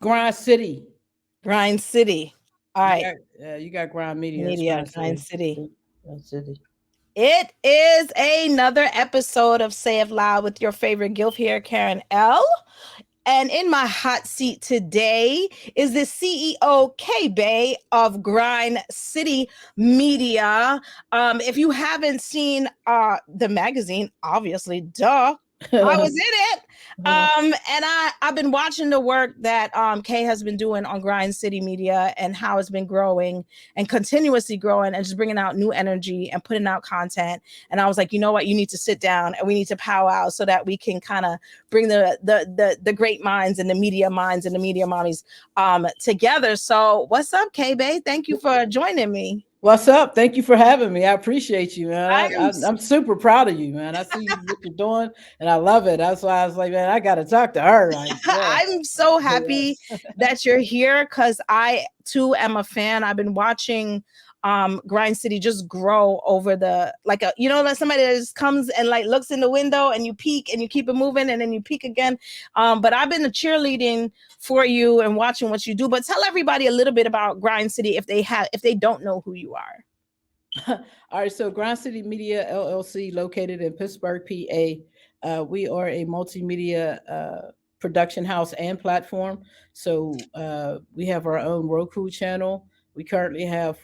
Grind City. Grind City. All You right. got you got Grind Media. That's Media, Grind Grind City. City. Grind City. It is another episode of Say It Loud with your favorite guilt here, Karen L. And in my hot seat today is the CEO KayBey of Grind City Media. If you haven't seen the magazine, obviously, duh. I was in it. And I've been watching the work that Kay has been doing on Grind City Media and how it's been growing and continuously growing and just bringing out new energy and putting out content. And I was like, you know what? You need to sit down and we need to powwow so that we can kind of bring the great minds and the media minds and the media mommies together. So what's up, KayBey? Thank you for joining me. What's up? Thank you for having me. I appreciate you, man. I am I'm super proud of you, man. I see what you're doing, and I love it. That's why I was like, man, I got to talk to her. Like, yeah, I'm so happy yes. that you're here because I too am a fan. I've been watching Grind City just grow over the like a like somebody that just comes and like looks in the window and you peek and you keep it moving and then you peek again. But I've been cheerleading for you and watching what you do. But tell everybody a little bit about Grind City if they don't know who you are. All right, so Grind City Media LLC, located in Pittsburgh, PA. We are a multimedia production house and platform. So we have our own Roku channel. We currently have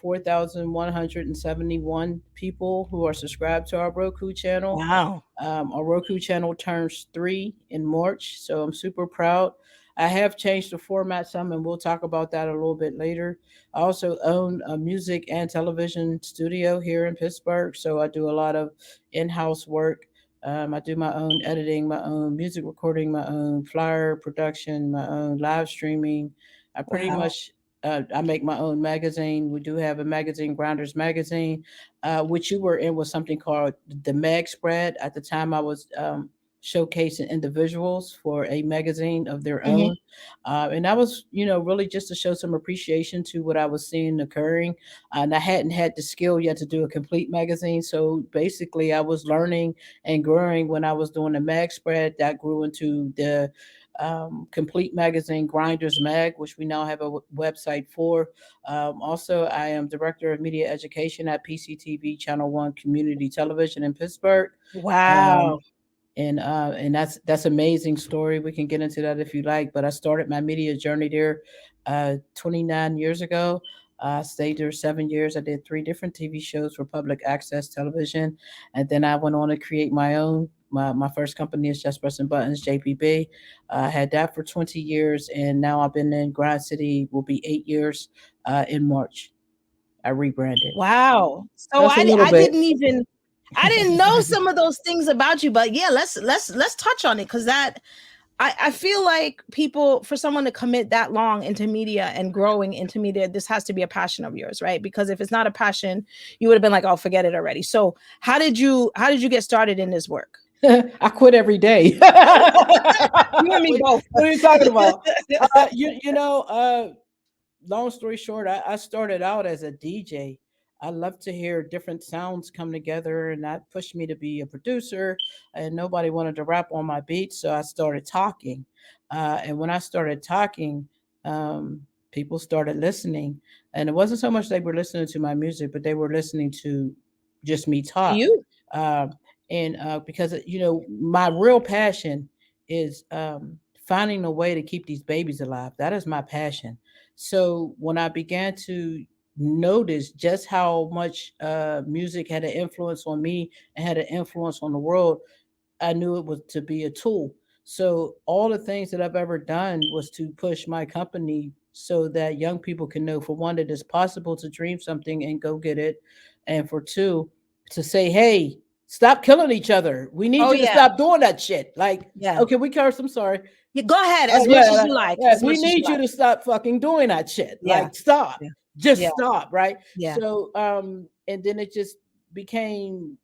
4,171 people who are subscribed to our Roku channel. Wow. Our Roku channel turns 3 in March, so I'm super proud. I have changed the format some, and we'll talk about that a little bit later. I also own a music and television studio here in Pittsburgh, so I do a lot of in house work. I do my own editing, my own music recording, my own flyer production, my own live streaming. I pretty Wow. much I make my own magazine. We do have a magazine, Grinders Magazine, which you were in was something called the Mag Spread. At the time, I was showcasing individuals for a magazine of their Mhm. own. And that was, really just to show some appreciation to what I was seeing occurring. And I hadn't had the skill yet to do a complete magazine. So basically, I was learning and growing when I was doing the Mag Spread. That grew into the complete magazine, Grinders Mag, which we now have a website for. Also, I am director of media education at PCTV Channel One Community Television in Pittsburgh. Um, Wow. and that's amazing story. We can get into that if you like. But I started my media journey there 29 years ago. I stayed there 7 years. I did 3 different TV shows for public access television, and then I went on to create my own. My first company is Just Pressing Buttons, JPB. I had that for 20 years, and now I've been in Grind City. Will be 8 years in March. I rebranded. Wow. So That's a little I bit. didn't even I didn't know some of those things about you, but yeah, let's touch on it because that I feel like people for someone to commit that long into media and growing into media, this has to be a passion of yours, right? Because if it's not a passion, you would have been like, oh, forget it already. So how did you get started in this work? I quit every day. You and me both. What are you talking about? Long story short, I started out as a DJ. I love to hear different sounds come together, and that pushed me to be a producer. And nobody wanted to rap on my beats, so I started talking. And when I started talking, um, people started listening. And it wasn't so much they were listening to my music, but they were listening to just me To talk. you. Uh, and because my real passion is finding a way to keep these babies alive. That is my passion. So when I began to notice just how much music had an influence on me and had an influence on the world, I knew it was to be a tool. So all the things that I've ever done was to push my company so that young people can know, for one, that it's possible to dream something and go get it, and for two, to say, hey, stop killing each other. We need Oh you to yeah. stop doing that shit. Like, Yeah. okay, we curse. I'm sorry. Yeah, go ahead Oh as much as yeah, you like. yeah. As We much as you need you like. to stop fucking doing that shit. Yeah. Like, stop. Yeah. Just Yeah. stop, right? Yeah. So, and then it just became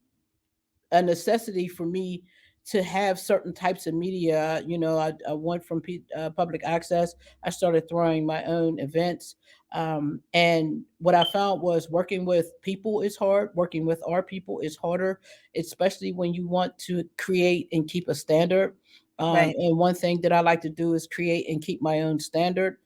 a necessity for me to have certain types of media. I went from public access. I started throwing my own events. And what I found was working with people is hard. Working with our people is harder, especially when you want to create and keep a standard. Right. And one thing that I like to do is create and keep my own standard.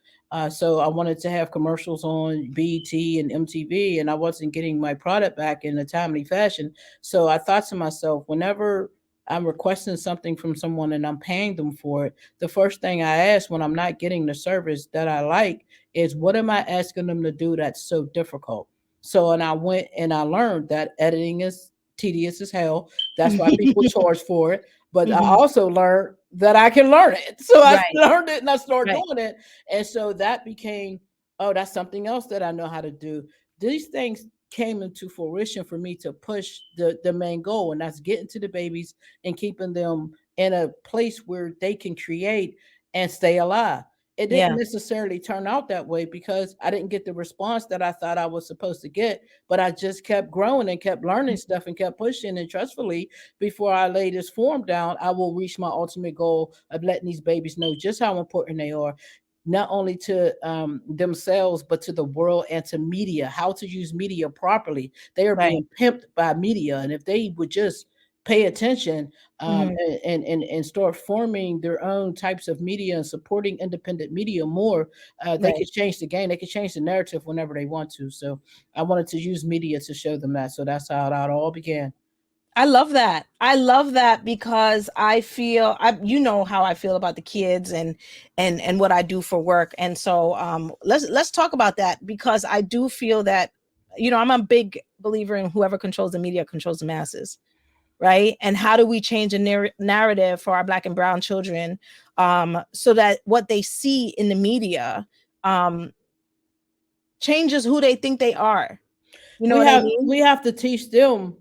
So I wanted to have commercials on BET and MTV, and I wasn't getting my product back in a timely fashion. So I thought to myself, whenever I'm requesting something from someone and I'm paying them for it, the first thing I ask when I'm not getting the service that I like is, what am I asking them to do that's so difficult? So, and I went and I learned that editing is tedious as hell. That's why people charge for it. But I Mhm. also learned that I can learn it. So I Right, learned it and I started right, doing it. And so that became, oh, that's something else that I know how to do. These things came into fruition for me to push the main goal, and that's getting to the babies and keeping them in a place where they can create and stay alive. It didn't yeah, necessarily turn out that way because I didn't get the response that I thought I was supposed to get, but I just kept growing and kept learning stuff and kept pushing. And trustfully, before I lay this form down, I will reach my ultimate goal of letting these babies know just how important they are, not only to themselves, but to the world and to media, how to use media properly. They are right, being pimped by media. And if they would just pay attention, mhm, and start forming their own types of media and supporting independent media more, they right. could change the game. They could change the narrative whenever they want to. So I wanted to use media to show them that. So that's how it all began. I love that. I love that because I feel you know how I feel about the kids and what I do for work. And so let's talk about that because I do feel that I'm a big believer in whoever controls the media controls the masses, right? And how do we change a narrative for our black and brown children so that what they see in the media um changes who they think they are. You know We what I have mean? we have to teach them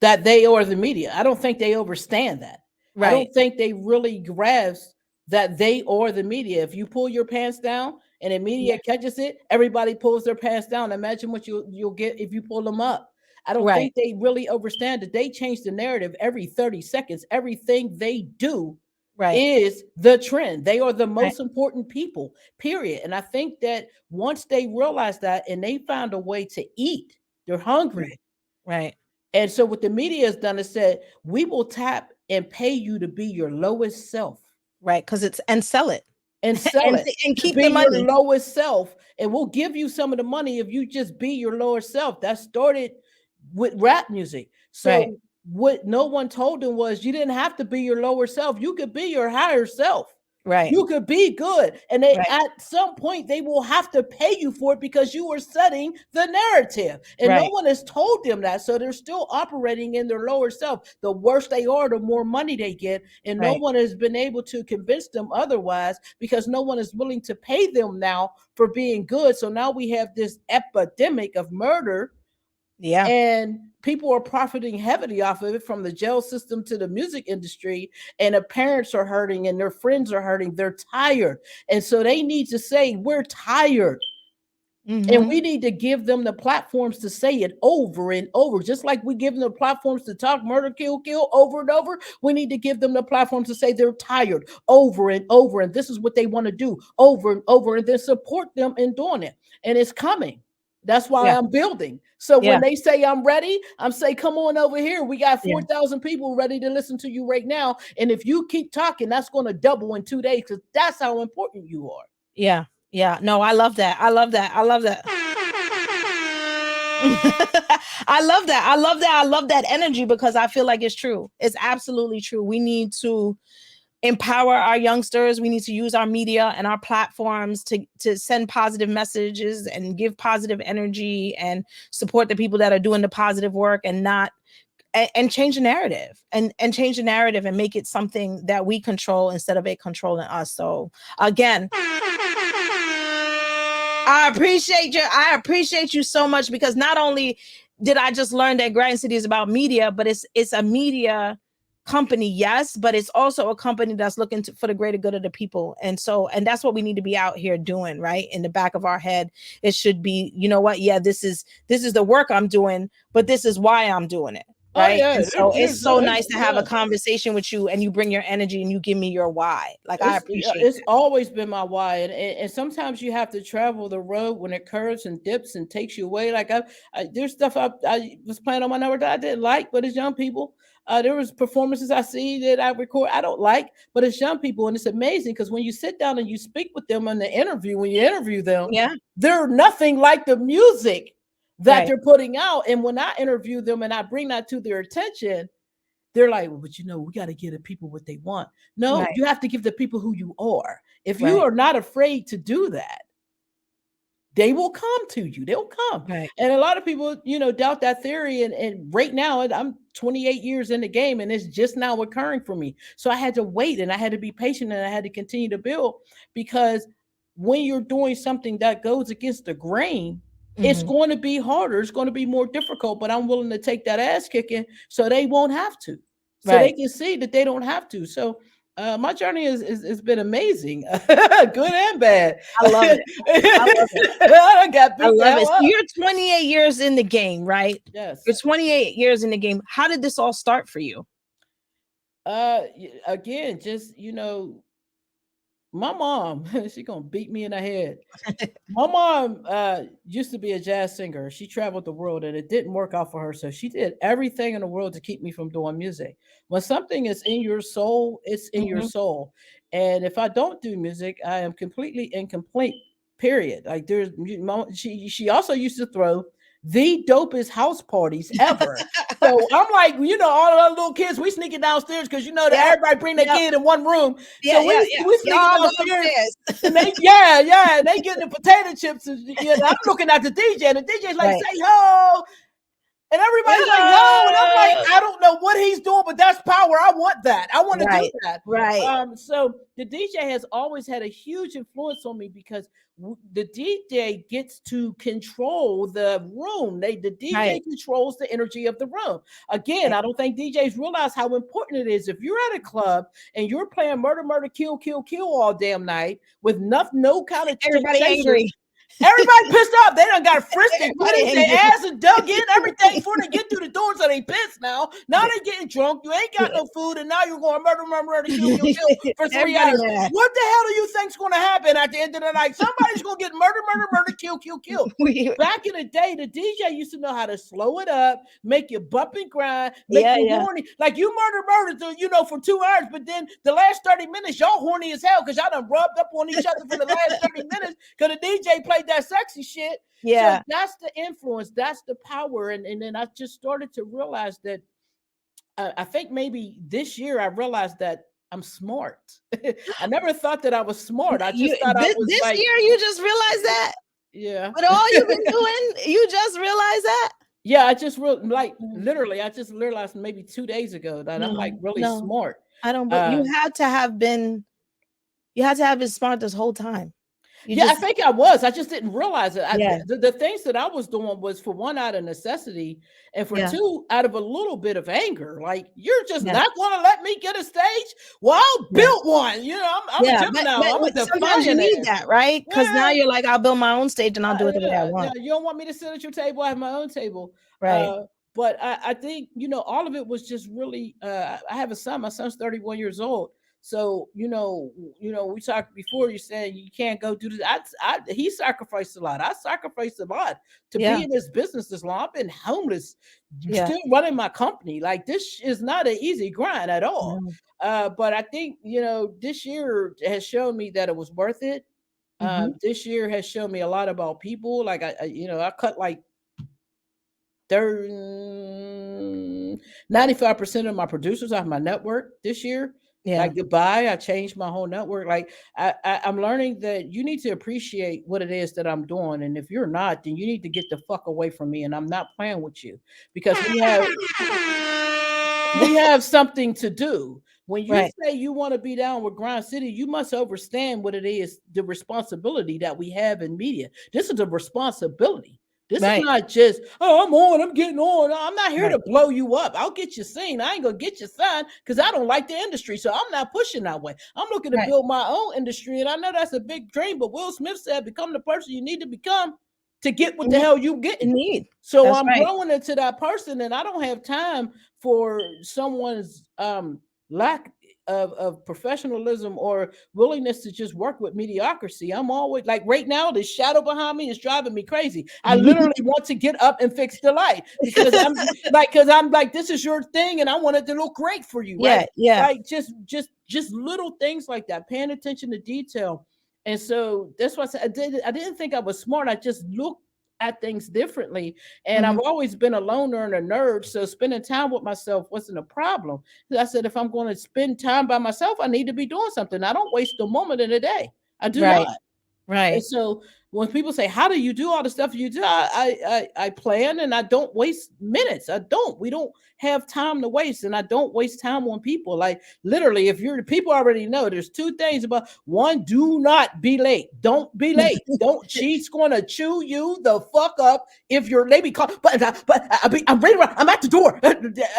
that they are the media. I don't think they understand that. I Right. don't think they really grasp that they are the media. If you pull your pants down and the Yeah. media catches it, everybody pulls their pants down. Imagine what you'll get if you pull them up. I don't Right. think they really understand that they change the narrative every 30 seconds. Everything they do Right. is the trend. They are the Right. most important people, period. And I think that once they realize that and they found a way to eat, they're hungry. Right. Right. And so what the media has done is said, we will tap and pay you to be your lowest self Right, because it's and sell it and sell it and to keep be the your money. lowest self. And we'll give you some of the money if you just be your lower self. That started with rap music. Right, So what no one told them was you didn't have to be your lower self. You could be your higher self. right, You could be good. And they right, at some point they will have to pay you for it because you are setting the narrative. And no right, one has told them that. So they're still operating in their lower self. The worse they are, the more money they get. And no right. one has been able to convince them otherwise because no one is willing to pay them now for being good. So now we have this epidemic of murder, Yeah, and people are profiting heavily off of it, from the jail system to the music industry. And the parents are hurting and their friends are hurting. They're tired, and so they need to say, we're tired. And mhm, we need to give them the platforms to say it over and over. Just like we give them the platforms to talk murder, kill over and over. We need to give them the platforms to say they're tired over and over. And this is what they want to do over and over. And then support them in doing it. And it's coming. That's why yeah, I'm building. So yeah, when they say I'm ready, I'm say, come on over here. We got yeah, 4,000 people ready to listen to you right now. And if you keep talking, that's going to double in 2 days because that's how important you are. yeah, yeah. No, I love that. I love that. I love that. I love that. I love that. I love that energy because I feel like it's true. It's absolutely true. We need to empower our youngsters. We need to use our media and our platforms to send positive messages and give positive energy and support the people that are doing the positive work and not and change the narrative and change the narrative and make it something that we control instead of it controlling us. So again, I appreciate you so much because not only did I just learn that Grind City is about media, but it's a media company, yes, but it's also a company that's looking for the greater good of the people. And so, and that's what we need to be out here doing, right? In the back of our head, it should be, you know what? Yeah, this is the work I'm doing, but this is why I'm doing it. Oh right? yeah, And so it's so nice to have a yeah. conversation with you and you bring your energy and you give me your why. Like I appreciate It's that. always been my why, and sometimes you have to travel the road when it curves and dips and takes you away. Like there's stuff I was playing on my network that I didn't like, but it's young people. There was performances I see that I record I don't like, but it's young people, and it's amazing because when you sit down and you speak with them in the interview, when you interview them, Yeah. they're nothing like the music that Right. they're putting out. And when I interview them and I bring that to their attention, they're like, well, but we got to give the people what they want. No, Right. you have to give the people who you are. If you Right. are not afraid to do that, they will come to you. They'll come. Right. And a lot of people, doubt that theory. And right now, I'm 28 years in the game and it's just now occurring for me. So I had to wait and I had to be patient and I had to continue to build because when you're doing something that goes against the grain, it's Mhm. going to be harder. It's going to be more difficult, but I'm willing to take that ass kicking so they won't have to. So they Right. can see that they don't have to. So my journey has been amazing, good and bad. I love it. I love it. I got I beat the love it. hell So up. you're 28 years in the game, right? You're Yes. 28 years in the game. How did this all start for you? Again, just my mom, she gonna beat me in the head. My mom used to be a jazz singer. She traveled the world and it didn't work out for her. So she did everything in the world to keep me from doing music. When something is in your soul, it's in your Mhm. soul. And if I don't do music, I am completely incomplete. Period. Like she also used to throw the dopest house parties ever. So I'm like, all the other little kids, we sneaking downstairs because that Yep. everybody bring their Yep. kid in one room. Yeah, So yeah, we yeah. we sneaking Y'all go downstairs upstairs. and yeah, and they getting the potato chips. And, I'm looking at the DJ, and the DJ's like, Right. say ho. And everybody's like, ho. And I'm like, Yeah. I don't know what he's doing, but that's power. I want that. I want to do Right. that. Right. So the DJ has always had a huge influence on me because the DJ gets to control the room. The DJ Right. controls the energy of the room. Again, Right. I don't think DJs realize how important it is. If you're at a club and you're playing murder, murder, kill, kill, kill all damn night with no kind of Everybody chaser. angry. Everybody pissed off. They done got frisked their Everybody titties, their angry. ass, and dug in everything before they get through the door. So they pissed now. Now they getting drunk. You ain't got no food, and now you're going murder, murder, murder, kill, kill, kill for 3 Everybody hours. mad. What the hell do you think's going to happen at the end of the night? Somebody's going to get murder, murder, murder, kill, kill, kill. Back in the day, the DJ used to know how to slow it up, make you bump and grind, make Yeah, you yeah. horny. Like you murder, for 2 hours, but then the last 30 minutes, y'all horny as hell because y'all done rubbed up on each other for the last 30 minutes because the DJ played that sexy shit. So Yeah. that's the influence, that's the power. And then I just started to realize that I think maybe this year I realized that I'm smart. I never thought that I was smart. I You just thought I was this like, year you just realized that? yeah. With all you've been doing, you just realized that? Yeah, I just like Mm. literally, I just realized maybe 2 days ago that I'm like No, really no. smart. I don't but Uh, you had to have been smart this whole time. You yeah, I just think I was. I just didn't realize it. yeah, The things that I was doing was for one out of necessity, and for yeah, two out of a little bit of anger. Like you're just yeah, not going to let me get a stage. Well, I'll yeah. build one. I'm a Yeah, Gemini. I'm a but sometimes you need Defiant. that, right? Because now Yeah, you're like, "I'll build my own stage and I'll do it the way I yeah. want." You don't want me to sit at your table. I have my own table. Right. Uh, but I think all of it was just really. I have a son. My son's 31 years old. So we talked before. You said you can't go do this. He sacrificed a lot. I sacrificed a lot to Yeah, be in this business this long. I've been homeless, yeah. still running my company. Like this is not an easy grind at all. No. But I think this year has shown me that it was worth it. Mhm. This year has shown me a lot about people. Like I cut like 95% of my producers off my network this year. Yeah. Like goodbye, I changed my whole network. Like I'm learning that you need to appreciate what it is that I'm doing, and if you're not, then you need to get the fuck away from me. And I'm not playing with you because we have something to do. When you Right, say you want to be down with Grind City, you must understand what it is, the responsibility that we have in media. This is a responsibility. This is right, not just, oh, I'm on, I'm getting on. I'm not here right, to blow you up. I'll get you seen. I ain't gonna get you signed because I don't like the industry. So I'm not pushing that way. I'm looking to right. build my own industry. And I know that's a big dream, but Will Smith said, become the person you need to become. to get what the Mhm. hell you getting. Need. So That's I'm right. growing into that person, and I don't have time for someone's lack of professionalism or willingness to just work with mediocrity. I'm always like right now, the shadow behind me is driving me crazy. I literally want to get up and fix the light because I'm like, this is your thing, and I want it to look great for you, right? Yeah, yeah. Like just little things like that, paying attention to detail. And so that's why I said I didn't think I was smart. I just looked at things differently. And I've Mhm. always been a loner and a nerd. So spending time with myself wasn't a problem. I said, if I'm going to spend time by myself, I need to be doing something. I don't waste a moment in a day. I do Right, not. And right. so when people say, "How do you do all the stuff you do?" I plan and I don't waste minutes. I don't. We don't have time to waste, and I don't waste time on people. Like literally, if you're people already know, there's two things about one: do not be late. Don't be late. Don't. She's going to chew you the fuck up if you're late. Because I'm ready. I'm at the door.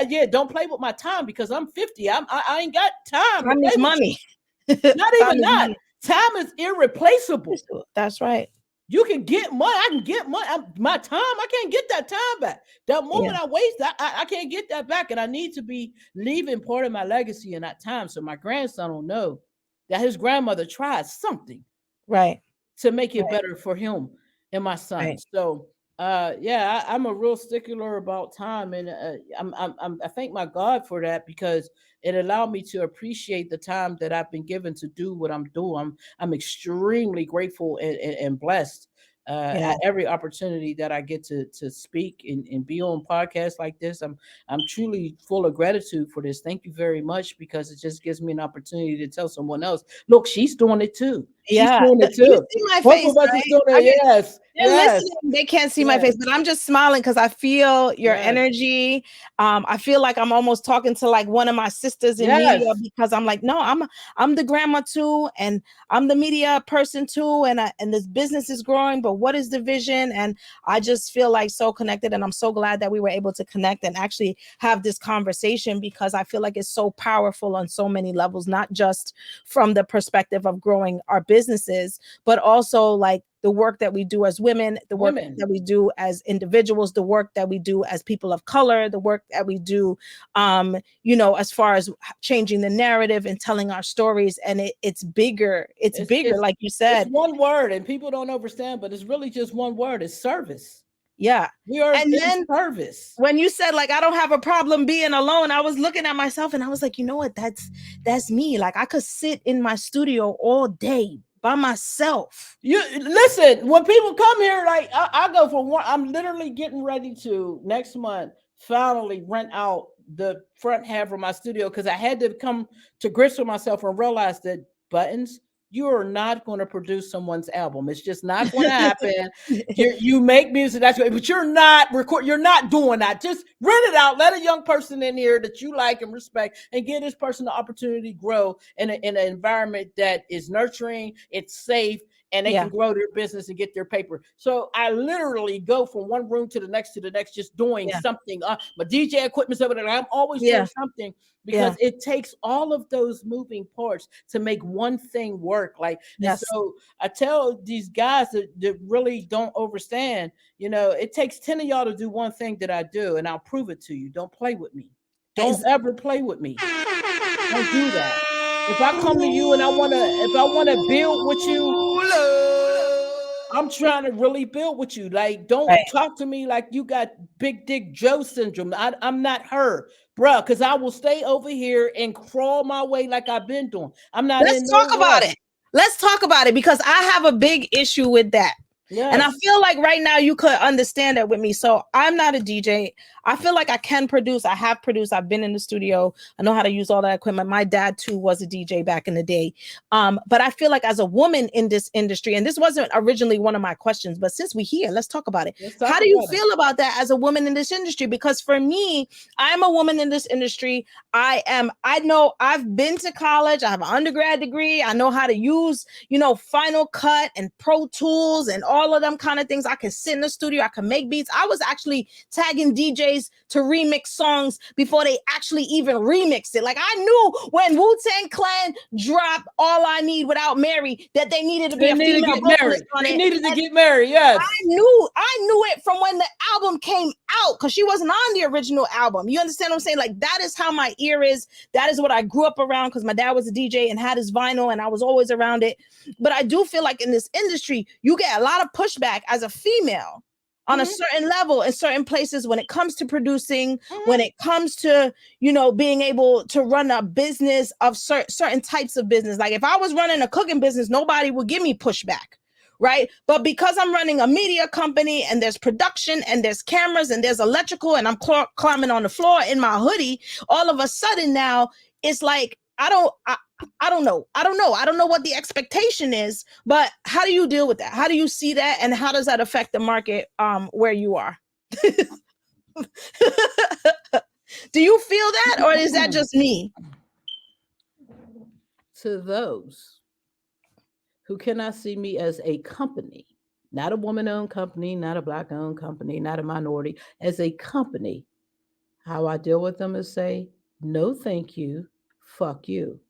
Yeah, don't play with my time because I'm 50. I ain't got time to Time play is with you. money. Not Time even is that. money. Time is irreplaceable. That's right. You can get money. I can get money. My time, I can't get that time back. That Yeah, moment I waste, I can't get that back. And I need to be leaving part of my legacy in that time. So my grandson will know that his grandmother tried something right, to make it right, better for him and my son. right. So yeah, I'm a real stickler about time, and I thank my God for that because it allowed me to appreciate the time that I've been given to do what I'm doing. I'm extremely grateful and blessed Yeah. at every opportunity that I get to speak and be on podcasts like this. I'm truly full of gratitude for this. Thank you very much because it just gives me an opportunity to tell someone else, look, she's doing it too. She's Yeah. doing it You too. see my Both face, of us is right? doing I mean, it. Yes, they're yes, listening. They can't see my yes, face, but I'm just smiling because I feel your yes, energy. I feel like I'm almost talking to like one of my sisters in media yes. because I'm like, no, I'm the grandma too, and I'm the media person too, and this business is growing. But what is the vision? And I just feel like so connected, and I'm so glad that we were able to connect and actually have this conversation because I feel like it's so powerful on so many levels, not just from the perspective of growing our businesses, but also like the work that we do as women, the work Women. that we do as individuals, the work that we do as people of color, the work that we do, as far as changing the narrative and telling our stories. And it's bigger. It's It's bigger, it's like you it's said. one word, and people don't understand, but it's really just one word. It's service. Yeah. We are And in then service. when you said like I don't have a problem being alone, I was looking at myself and I was like, you know what? That's me. Like I could sit in my studio all day by myself. You listen, when people come here, like I go for one. I'm literally getting ready to next month finally rent out the front half of my studio because I had to come to grips with myself and realize that buttons, you are not going to produce someone's album. It's just not going to happen. You make music, that's great, but you're not record. You're not doing that. Just rent it out. Let a young person in here that you like and respect, and give this person the opportunity to grow in an environment that is nurturing. It's safe and they can Yeah. grow their business and get their paper. So I literally go from one room to the next, just doing Yeah. something. My DJ equipment's over there. I'm always doing Yeah. something Yeah. because it takes all of those moving parts to make one thing work. Like, and Yes. so I tell these guys that really don't understand, it takes 10 of y'all to do one thing that I do, and I'll prove it to you. Don't play with me. Don't Ex- ever play with me. Don't do that. If I come to you and if I wanna build with you, I'm trying to really build with you. Like, don't Right. talk to me like you got big dick Joe syndrome. I'm not her, bruh, because I will stay over here and crawl my way like I've been doing. I'm not Let's in talk no about rush. it. Let's talk about it because I have a big issue with that. And I Yes. feel like right now you could understand that with me. So I'm not a DJ. I feel like I can produce. I have produced. I've been in the studio. I know how to use all that equipment. My dad too was a DJ back in the day. But I feel like as a woman in this industry, and this wasn't originally one of my questions, but since we're here, let's talk about it. Let's How talk do you about it. feel about that as a woman in this industry? Because for me, I'm a woman in this industry. I know I've been to college. I have an undergrad degree. I know how to use, Final Cut and Pro Tools and all all of them kind of things. I could sit in the studio, I could make beats. I was actually tagging DJs to remix songs before they actually even remixed it. Like I knew when Wu-Tang Clan dropped All I Need Without Mary that they needed to be They a need to female get vocalist married. on They it. needed to And get married. Yes. I knew it from when the album came out because she wasn't on the original album. You understand what I'm saying? Like that is how my ear is. That is what I grew up around because my dad was a DJ and had his vinyl and I was always around it. But I do feel like in this industry, you get a lot of pushback as a female on a Mhm. certain level in certain places when it comes to producing, when Mhm. it comes to, being able to run a business of certain types of business. Like if I was running a cooking business, nobody would give me pushback. Right. But because I'm running a media company and there's production and there's cameras and there's electrical and I'm climbing on the floor in my hoodie, all of a sudden now it's like, I don't know. I don't know. I don't know what the expectation is, but how do you deal with that? How do you see that? And how does that affect the market where you are? Do you feel that or is that just me? To those who cannot see me as a company, not a woman owned company, not a black owned company, not a minority, as a company, how I deal with them is say, no, thank you, fuck you.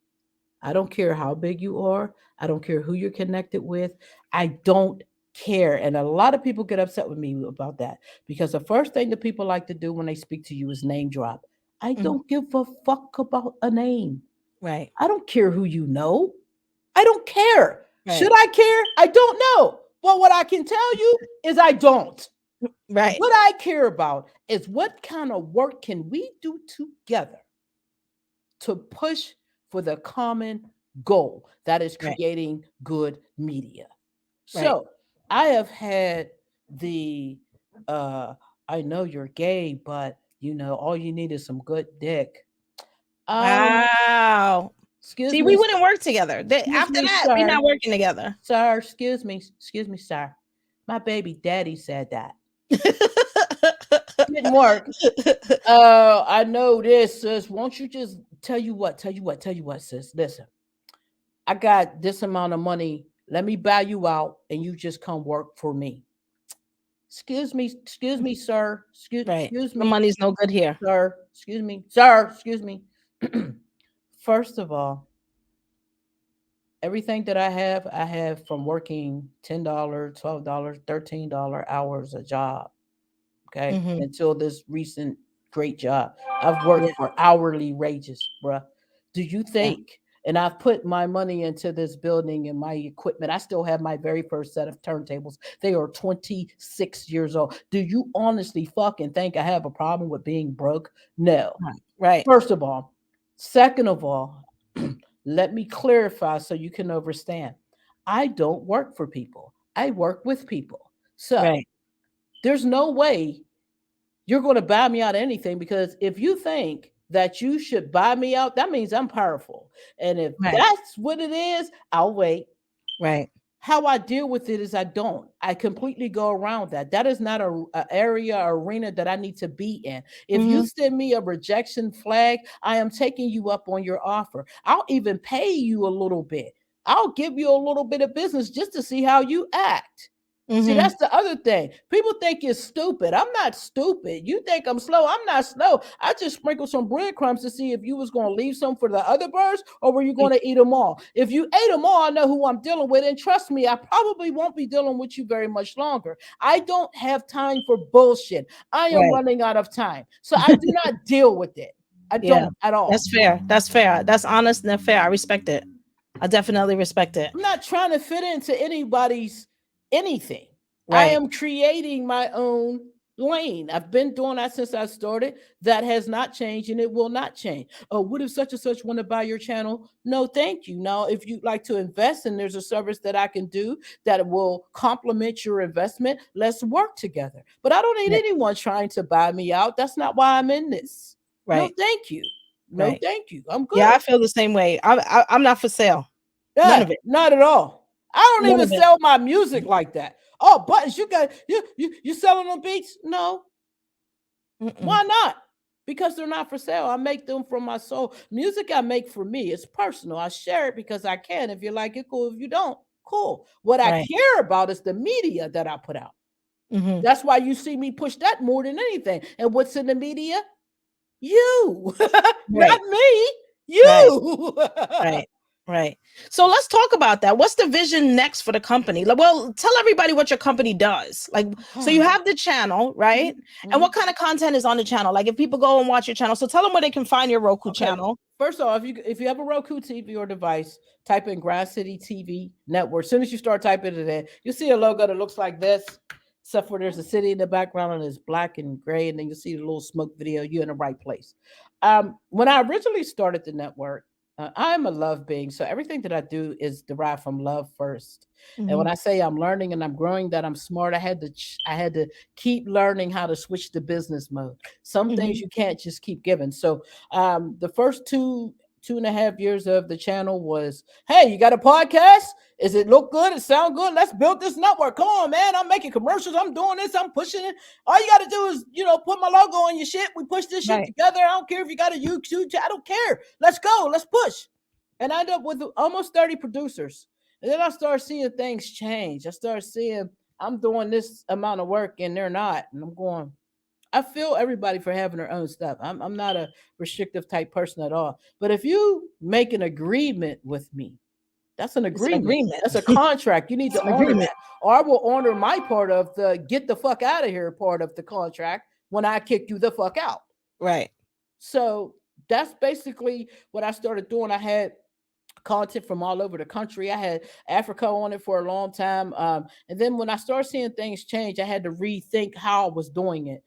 I don't care how big you are. I don't care who you're connected with. I don't care. And a lot of people get upset with me about that because the first thing that people like to do when they speak to you is name drop. I Mhm. don't give a fuck about a name. Right. I don't care who you know. I don't care. Should Right. I care? I don't know. But what I can tell you is I don't. Right. What I care about is what kind of work can we do together to push for the common goal that is Right. creating good media. Right. So I have had the uh I know you're gay, but all you need is some good dick. Um, Wow. excuse See, we me, wouldn't work together. excuse After me, that, we're sir. not working together. Sir, excuse me, sir. My baby daddy said that. Didn't work. I know this, sis. Won't you just tell you what, sis. Listen, I got this amount of money. Let me buy you out and you just come work for me. Excuse me, sir. Right. Excuse The me, money's no good here. sir. Excuse me, sir. Excuse me. First of all, everything that I have from working $10, $12, $13 hours a job. Okay. Hmm. Until this recent great job. I've worked Yeah. for hourly wages, bruh. Do you Yeah. think? And I've put my money into this building and my equipment. I still have my very first set of turntables. They are 26 years old. Do you honestly fucking think I have a problem with being broke? No. Right. Right. First of all, second of all, let me clarify so you can understand. I don't work for people. I work with people. So Right. there's no way you're going to buy me out of anything because if you think that you should buy me out, that means I'm powerful. And if Right. that's what it is, I'll wait. Right. How I deal with it is I don't. I completely go around that. That is not a area or arena that I need to be in. If you Hmm. send me a rejection flag, I am taking you up on your offer. I'll even pay you a little bit. I'll give you a little bit of business just to see how you act. See, Hmm. that's the other thing. People think you're stupid. I'm not stupid. You think I'm slow. I'm not slow. I just sprinkled some breadcrumbs to see if you was going to leave some for the other birds or were you going to eat them all. If you ate them all, I know who I'm dealing with. And trust me, I probably won't be dealing with you very much longer. I don't have time for bullshit. I am Right. running out of time. So I do not deal with it. I Yeah. don't at all. That's fair. That's fair. That's honest and fair. I respect it. I definitely respect it. I'm not trying to fit into anybody's anything. I Right. am creating my own lane. I've been doing that since I started. That has not changed and it will not change. Oh, what if such and such want to buy your channel? No, thank you. Now, if you'd like to invest and there's a service that I can do that will complement your investment, let's work together. But I don't need Right. anyone trying to buy me out. That's not why I'm in this. No, Right. thank you. No, Right. thank you. I'm Yeah, good. I feel the same way. I'm not for sale. None Yeah, of it. not at all. I don't None even of it. sell my music like that. Oh, Buttons, you selling them beats? No. Mm-mm. Why not? Because they're not for sale. I make them from my soul. Music I make for me. It's personal. I share it because I can. If you like it, cool. If you don't, Cool. What I Right. care about is the media that I put out. Hmm. That's why you see me push that more than anything. And what's in the media? You, not Right. me. Right. You. Right. Right. So let's talk about that. What's the vision next for the company? Like, well, tell everybody what your company does. Like, so you have the channel, right? And what Mhm. kind of content is on the channel? Like, if people go and watch your channel, so tell them where they can find your Roku Okay. channel. First off, if you have a Roku TV or device, type in Grass City TV Network. As soon as you start typing it in, you'll see a logo that looks like this. Except for there's a city in the background and it's black and gray, and then you see the little smoke video. You're in the right place. When I originally started the network, I'm a love being, so everything that I do is derived from love first. And when Hmm. I say I'm learning and I'm growing, that I'm smart, I had to keep learning how to switch to business mode. Some things Hmm. you can't just keep giving. So the first two and a half years of the channel was, hey, you got a podcast? Is it look good? It sound good? Let's build this network. Come on, man. I'm making commercials. I'm doing this. I'm pushing it. All you got to do is, put my logo on your shit. We push this shit Right. together. I don't care if you got a YouTube. I don't care. Let's go. Let's push. And I ended up with almost 30 producers. And then I started seeing things change. I started seeing I'm doing this amount of work and they're not. And I'm going, I feel everybody for having their own stuff. I'm not a restrictive type person at all. But if you make an agreement with me, that's an It's an agreement. agreement. That's a contract. You need It's to an honor agreement. that. Or I will honor my part of the get the fuck out of here part of the contract when I kick you the fuck out. Right. So that's basically what I started doing. I had content from all over the country. I had Africa on it for a long time. And then when I started seeing things change, I had to rethink how I was doing it.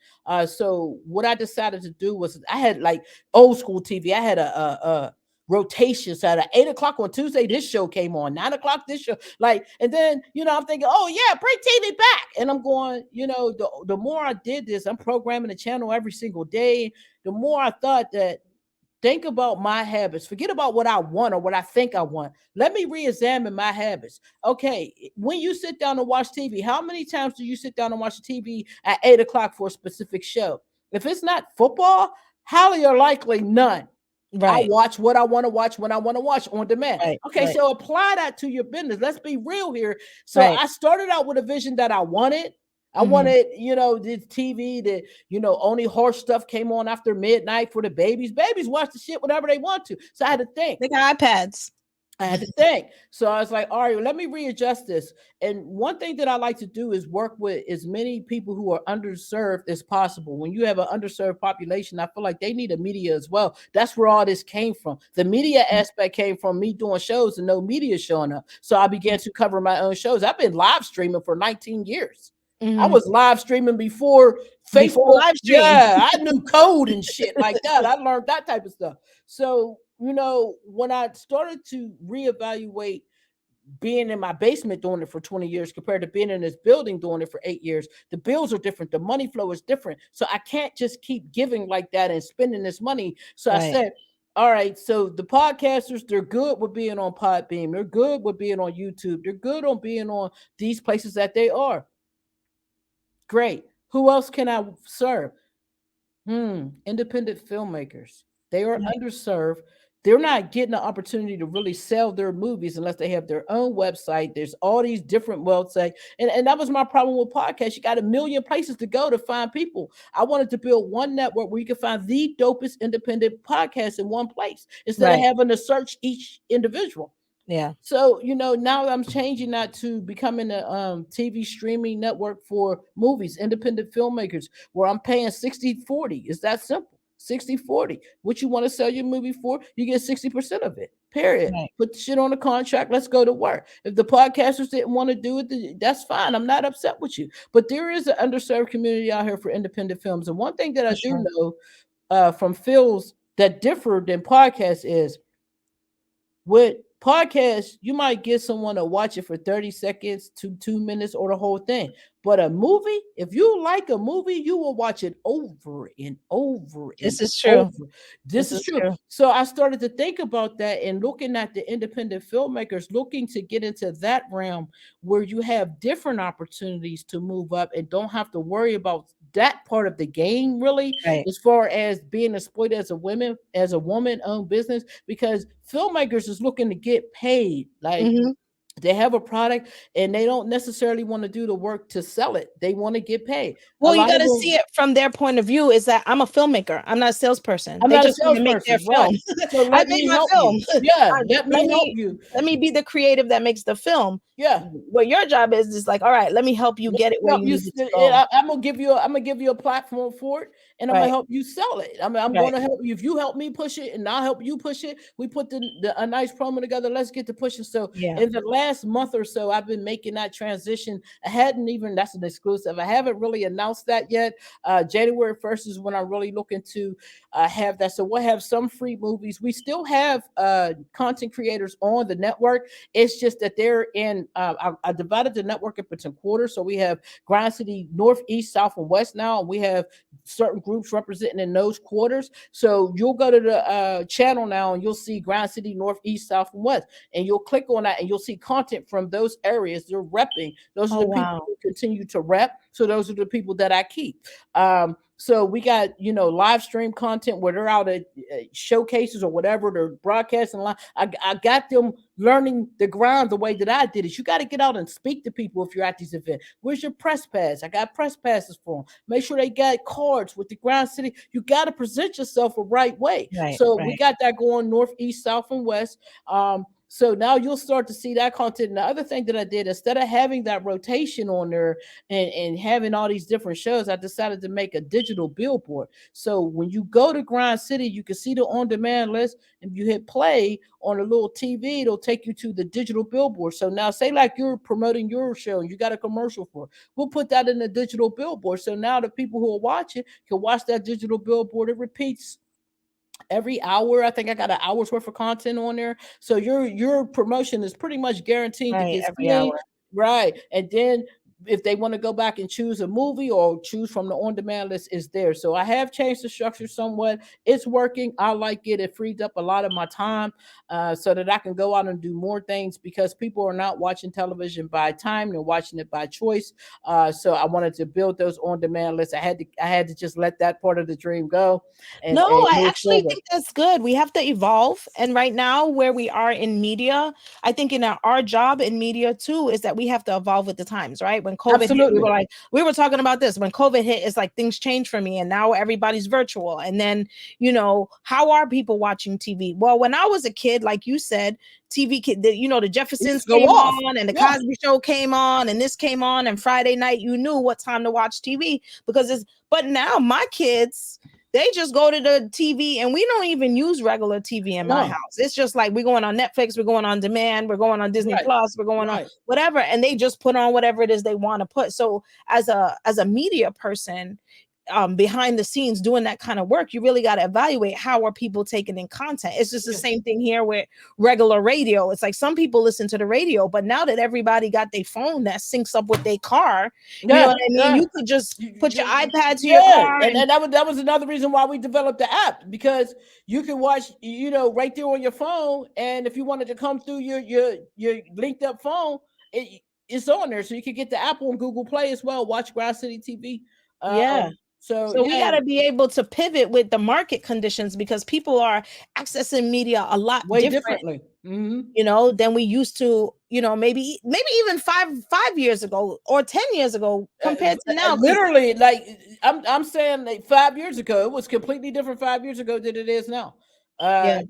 So what I decided to do was I had like old school TV. I had a rotation. So at 8 o'clock on Tuesday, this show came on. 9 o'clock, this show. Like, and then I'm thinking, oh yeah, bring TV back. And I'm going, the more I did this, I'm programming the channel every single day. The more I thought that think about my habits. Forget about what I want or what I think I want. Let me re-examine my habits. Okay, when you sit down and watch TV, how many times do you sit down and watch TV at 8 o'clock for a specific show? If it's not football, highly or likely none. I Right. watch what I want to watch when I want to watch on demand. Right. Okay, Right. so apply that to your business. Let's be real here. So Right. I started out with a vision that I wanted. I Hmm. wanted, the TV that, only horse stuff came on after midnight for the babies. Babies watch the shit whenever they want to. So I had to think. They got iPads. I had to think. So I was like, all right, let me readjust this. And one thing that I like to do is work with as many people who are underserved as possible. When you have an underserved population, I feel like they need a media as well. That's where all this came from. The media aspect came from me doing shows and no media showing up. So I began to cover my own shows. I've been live streaming for 19 years. I Hmm. was live streaming before Before Facebook. live stream. Yeah, I knew code and shit like that. I learned that type of stuff. So, when I started to reevaluate being in my basement doing it for 20 years compared to being in this building doing it for 8 years, the bills are different. The money flow is different. So I can't just keep giving like that and spending this money. So I Right. said, all right, so the podcasters, they're good with being on Podbeam. They're good with being on YouTube. They're good on being on these places that they are. Great. Who else can I serve? Independent filmmakers. They are Mhm. underserved. They're not getting the opportunity to really sell their movies unless they have their own website. There's all these different websites. And that was my problem with podcasts. You got a million places to go to find people. I wanted to build one network where you can find the dopest independent podcast in one place instead of Right. having to search each individual. Yeah. So, now I'm changing that to becoming a TV streaming network for movies, independent filmmakers, where I'm paying 60/40. It's that simple. 60/40. What you want to sell your movie for, you get 60% of it. Period. Right. Put the shit on the contract. Let's go to work. If the podcasters didn't want to do it, that's fine. I'm not upset with you. But there is an underserved community out here for independent films. And one thing that For I do sure. know from fields that differ than podcasts is with podcasts, you might get someone to watch it for 30 seconds to 2 minutes or the whole thing. But a movie, if you like a movie, you will watch it over and over and This is true. over. This This is is true. true. So I started to think about that and looking at the independent filmmakers, looking to get into that realm where you have different opportunities to move up and don't have to worry about that part of the game really Right. as far as being exploited as a woman owned business because filmmakers is looking to get paid. Like Hmm. They have a product and they don't necessarily want to do the work to sell it. They want to get paid. A Well, you lot got of to see them. it from their point of view is that I'm a filmmaker. I'm not a salesperson. I'm They not a just want to make their salesperson, right? film. So I let made me my help you. film. Yeah, I- let let me help me you. let me be the creative that makes the film. Yeah. What your job is like, all right, let me help you Let get it me where help you you. need it to go. I'm gonna give you. I'm gonna give you a platform for it, and I'm gonna Right. help you sell it. I'm Right. gonna help you. If you help me push it, and I'll help you push it, we put a nice promo together. Let's get to pushing. So Yeah. in the last month or so, I've been making that transition. I hadn't even. That's an exclusive. I haven't really announced that yet. January 1st is when I'm really looking to have that. So we'll have some free movies. We still have content creators on the network. It's just that they're in. I divided the network up into quarters. So we have Grind City North, East, South, and West now. And we have certain groups representing in those quarters. So you'll go to the channel now and you'll see Grind City North, East, South, and West. And you'll click on that and you'll see content from those areas. They're repping. Those are Oh the people wow. who continue to rep. So those are the people that I keep. So we got live stream content where they're out at showcases or whatever they're broadcasting live. I got them learning the ground the way that I did it. You got to get out and speak to people if you're at these events. Where's your press pass? I got press passes for them. Make sure they got cards with the Ground City. You got to present yourself a right way. Right. So we Right. got that going north, east, south, and west. So now you'll start to see that content. And the other thing that I did, instead of having that rotation on there and having all these different shows, I decided to make a digital billboard. So when you go to Grind City, you can see the on-demand list, and you hit play on a little TV, it'll take you to the digital billboard. So now, say like you're promoting your show and you got a commercial for it, we'll put that in the digital billboard. So now the people who are watching can watch that digital billboard. It repeats every hour. I think I got an hour's worth of content on there. So your promotion is pretty much guaranteed to Right. get Every seen. hour. Right. And then if they want to go back and choose a movie or choose from the on-demand list, is there. So I have changed the structure somewhat. It's working. I like it. It freed up a lot of my time so that I can go out and do more things because people are not watching television by time, they're watching it by choice. So I wanted to build those on-demand lists. I had to just let that part of the dream go No, and I move actually forward. think that's good. We have to evolve. And right now, where we are in media, I think in our job in media too is that we have to evolve with the times, right? When COVID hit, we were Absolutely. like, we were talking about this. When COVID hit, it's like things changed for me, and now everybody's virtual. And then, how are people watching TV? Well, when I was a kid, like you said, TV, the It used Jeffersons to go came off. on, and the Yeah. Cosby Show came on, and this came on, and Friday night, you knew what time to watch TV because it's. But now my kids they just go to the TV and we don't even use regular TV in my No. house. It's just like we're going on Netflix, we're going on demand, we're going on Disney Right. Plus, we're going on Right. whatever, and they just put on whatever it is they want to put. So as a media person, behind the scenes doing that kind of work, you really got to evaluate how are people taking in content. It's just the Yeah. same thing here with regular radio. It's like some people listen to the radio, but now that everybody got their phone that syncs up with their car, you know Yeah. what I mean? Yeah. You could just put your iPad to your Yeah, car and, and and that was another reason why we developed the app because you can watch right there on your phone, and if you wanted to come through your linked up phone, it's on there, so you can get the app on Google Play as well. Watch Grass City TV. yeah. So So we yeah, got to be able to pivot with the market conditions because people are accessing media a lot way different, differently. Hmm. than we used to, maybe even five years ago or 10 years ago compared to now. Because Literally, like I'm saying, like 5 years ago, it was completely different 5 years ago than it is now. yeah,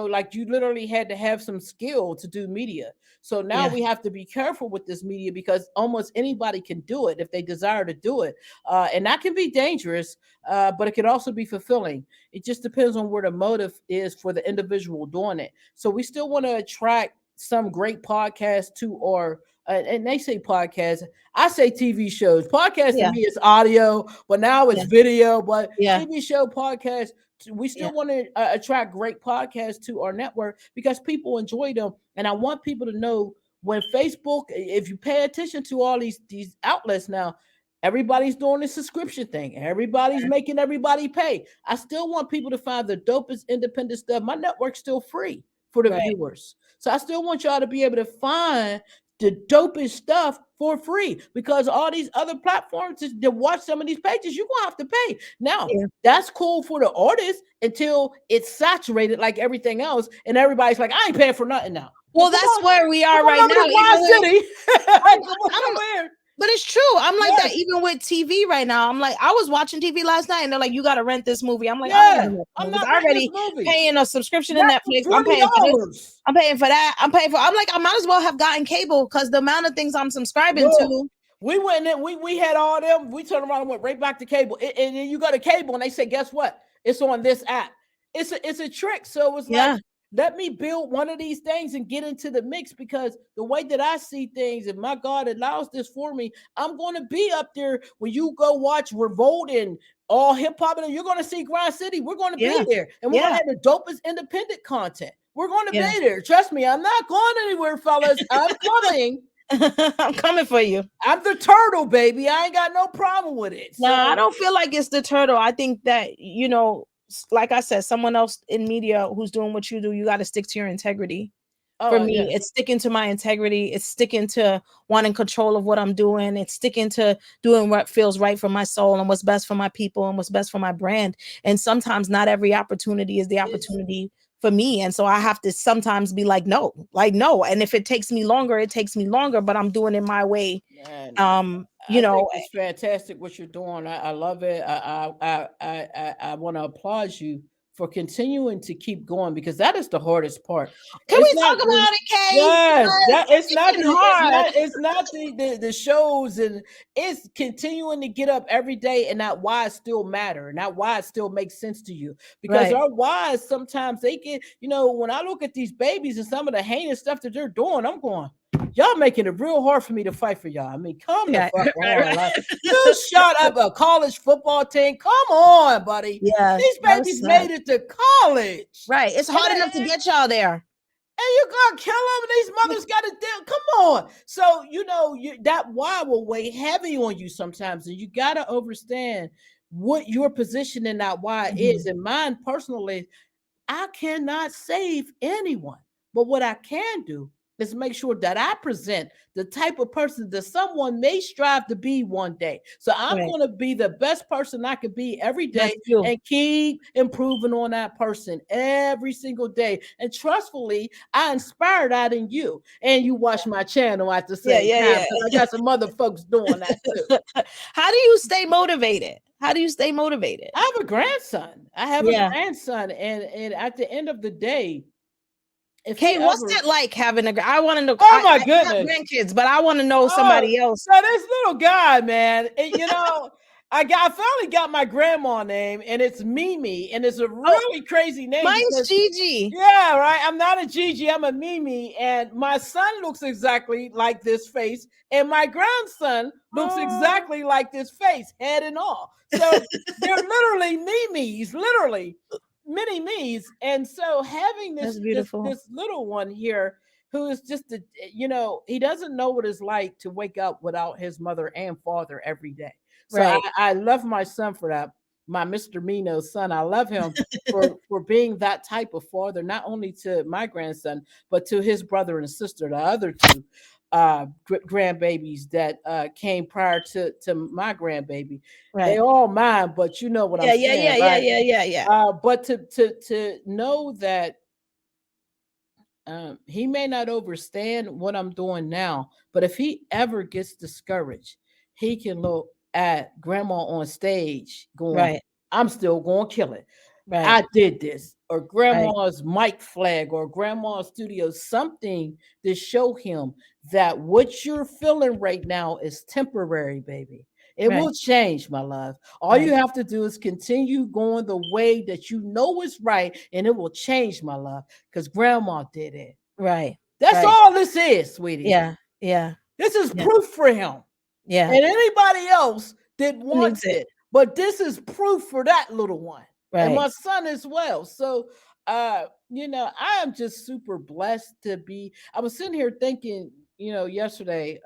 Like you literally had to have some skill to do media. So now yeah, we have to be careful with this media because almost anybody can do it if they desire to do it, and that can be dangerous, but it can also be fulfilling. It just depends on where the motive is for the individual doing it. So we still want to attract some great podcasts to our and they say podcasts. I say TV shows. Podcast to yeah, me is audio, but now it's yeah, video. But yeah, TV show podcast, we yeah, still want to attract great podcasts to our network because people enjoy them. And I want people to know when Facebook, if you pay attention to all these outlets now, everybody's doing the subscription thing. Everybody's making everybody pay. I still want people to find the dopest independent stuff. My network's still free for the right, viewers. So I still want y'all to be able to find the dopest stuff for free because all these other platforms to watch some of these pages, you're gonna have to pay. Now, yeah, that's cool for the artist until it's saturated like everything else, and everybody's like, I ain't paying for nothing now. Well, Well, that's where we come are on right over now. to Grind Even with City. I'm, Come I'm here. But it's true. I'm like that Yes, even with TV right now. I'm like, I was watching TV last night and they're like, you got to rent this movie. I'm like, I don't want yeah. to rent the I'm movies. not I renting this already movie. paying a subscription to Not for Netflix. I'm paying for this. $20. I'm paying for that. I'm paying for. I'm like, I might as well have gotten cable because the amount of things I'm subscribing Look, to. we went in, we had all them. We turned around and went right back to cable. And then you go to cable and they say, guess what? It's on this app. It's a trick. So it was like, Yeah, let me build one of these things and get into the mix because the way that I see things, if my God allows this for me, I'm going to be up there when you go watch Revolt and all hip hop, and you're going to see Grind City. We're going to be yeah, there, and we're going to yeah, have the dopest independent content. We're going to yeah. be there. Trust me, I'm not going anywhere, fellas. I'm coming. I'm coming for you. I'm the turtle, baby. I ain't got no problem with it. No, I So, don't feel like it's the turtle. I think that, like I said, someone else in media who's doing what you do, you got to stick to your integrity. For oh me, yeah, it's sticking to my integrity. It's sticking to wanting control of what I'm doing. It's sticking to doing what feels right for my soul and what's best for my people and what's best for my brand. And sometimes not every opportunity is the it's opportunity for me. And so I have to sometimes be like, no, like, no. And if it takes me longer, it takes me longer, but I'm doing it my way. man. Um, I you think know, it's fantastic what you're doing. I love it. I want to applaud you for continuing to keep going because that is the hardest part. can It's we not talk about it, Kay? yes, Because that it's it's not been the hard. it's not the shows, and it's continuing to get up every day, and that why still matter and that why it still makes sense to you because Right. our whys sometimes they get, when I look at these babies and some of the heinous stuff that they're doing, I'm going, y'all making it real hard for me to fight for y'all. I mean, come the Yeah. fuck Right, on. right. Like, you shut up a college football team. Come on, buddy. Yeah, These that babies was sad. made it to college. Right. It's And, hard enough to get y'all there. you gonna kill them? These mothers got to deal. Come on. So that why will weigh heavy on you sometimes, and you got to understand what your position in that why is. Mhm. And mine personally, I cannot save anyone. But what I can do is make sure that I present the type of person that someone may strive to be one day. So I'm Right. going to be the best person I could be every That's day you. and keep improving on that person every single day. And trustfully, I inspire that in you. And you watch my channel at the Yeah, same yeah, time yeah. because I got some other folks doing that too. How do you stay motivated? How do you stay motivated? I have a grandson. I have a Yeah. grandson. And at the end of the day, if he Kay, what's ever it like having I want to know. oh I my have goodness. grandkids, but I want to know Oh, somebody else. so this little guy, man, I finally got my grandma name, and it's Mimi, and it's a Oh, really crazy name mine's because Gigi. yeah, right. I'm not a Gigi, I'm a Mimi, and my son looks exactly like this face, and my grandson looks Oh, exactly like this face, head and all. So they're literally Mimis, literally mini me's, and so having that's this this beautiful. this little one here who is just he doesn't know what it's like to wake up without his mother and father every day. So I, Right. I love my son for that. My Mr. Mino's son. I love him for being that type of father, not only to my grandson, but to his brother and sister, the other two grandbabies that came prior to my grandbaby. They Right. all mine, but you know what I'm Yeah, yeah, saying, yeah, yeah, right? yeah, yeah, yeah. But to know that he may not understand what I'm doing now, but if he ever gets discouraged, he can look at grandma on stage going, Right. I'm still going to kill it. Right. I did this, or Right. grandma's mic flag, or grandma's studio, something to show him that what you're feeling right now is temporary, baby. It Right. will change, my love. All Right. you have to do is continue going the way that you know is right, and it will change, my love, because grandma did it. Right. That's Right. all this is, sweetie. Yeah. Yeah. This is Yeah. proof for him Yeah. and anybody else that Who needs wants it? it. But this is proof for that little one and Right. my son as well. So, I am just super blessed to be. I was sitting here thinking, yesterday,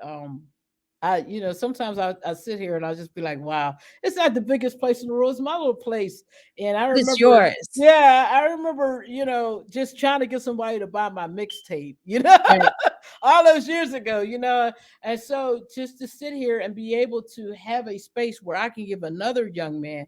sometimes I sit here and I just be like, wow, it's not the biggest place in the world. It's my little place. And I But it's remember, yours. yeah, I remember, just trying to get somebody to buy my mixtape, Right. all those years ago, and so just to sit here and be able to have a space where I can give another young man,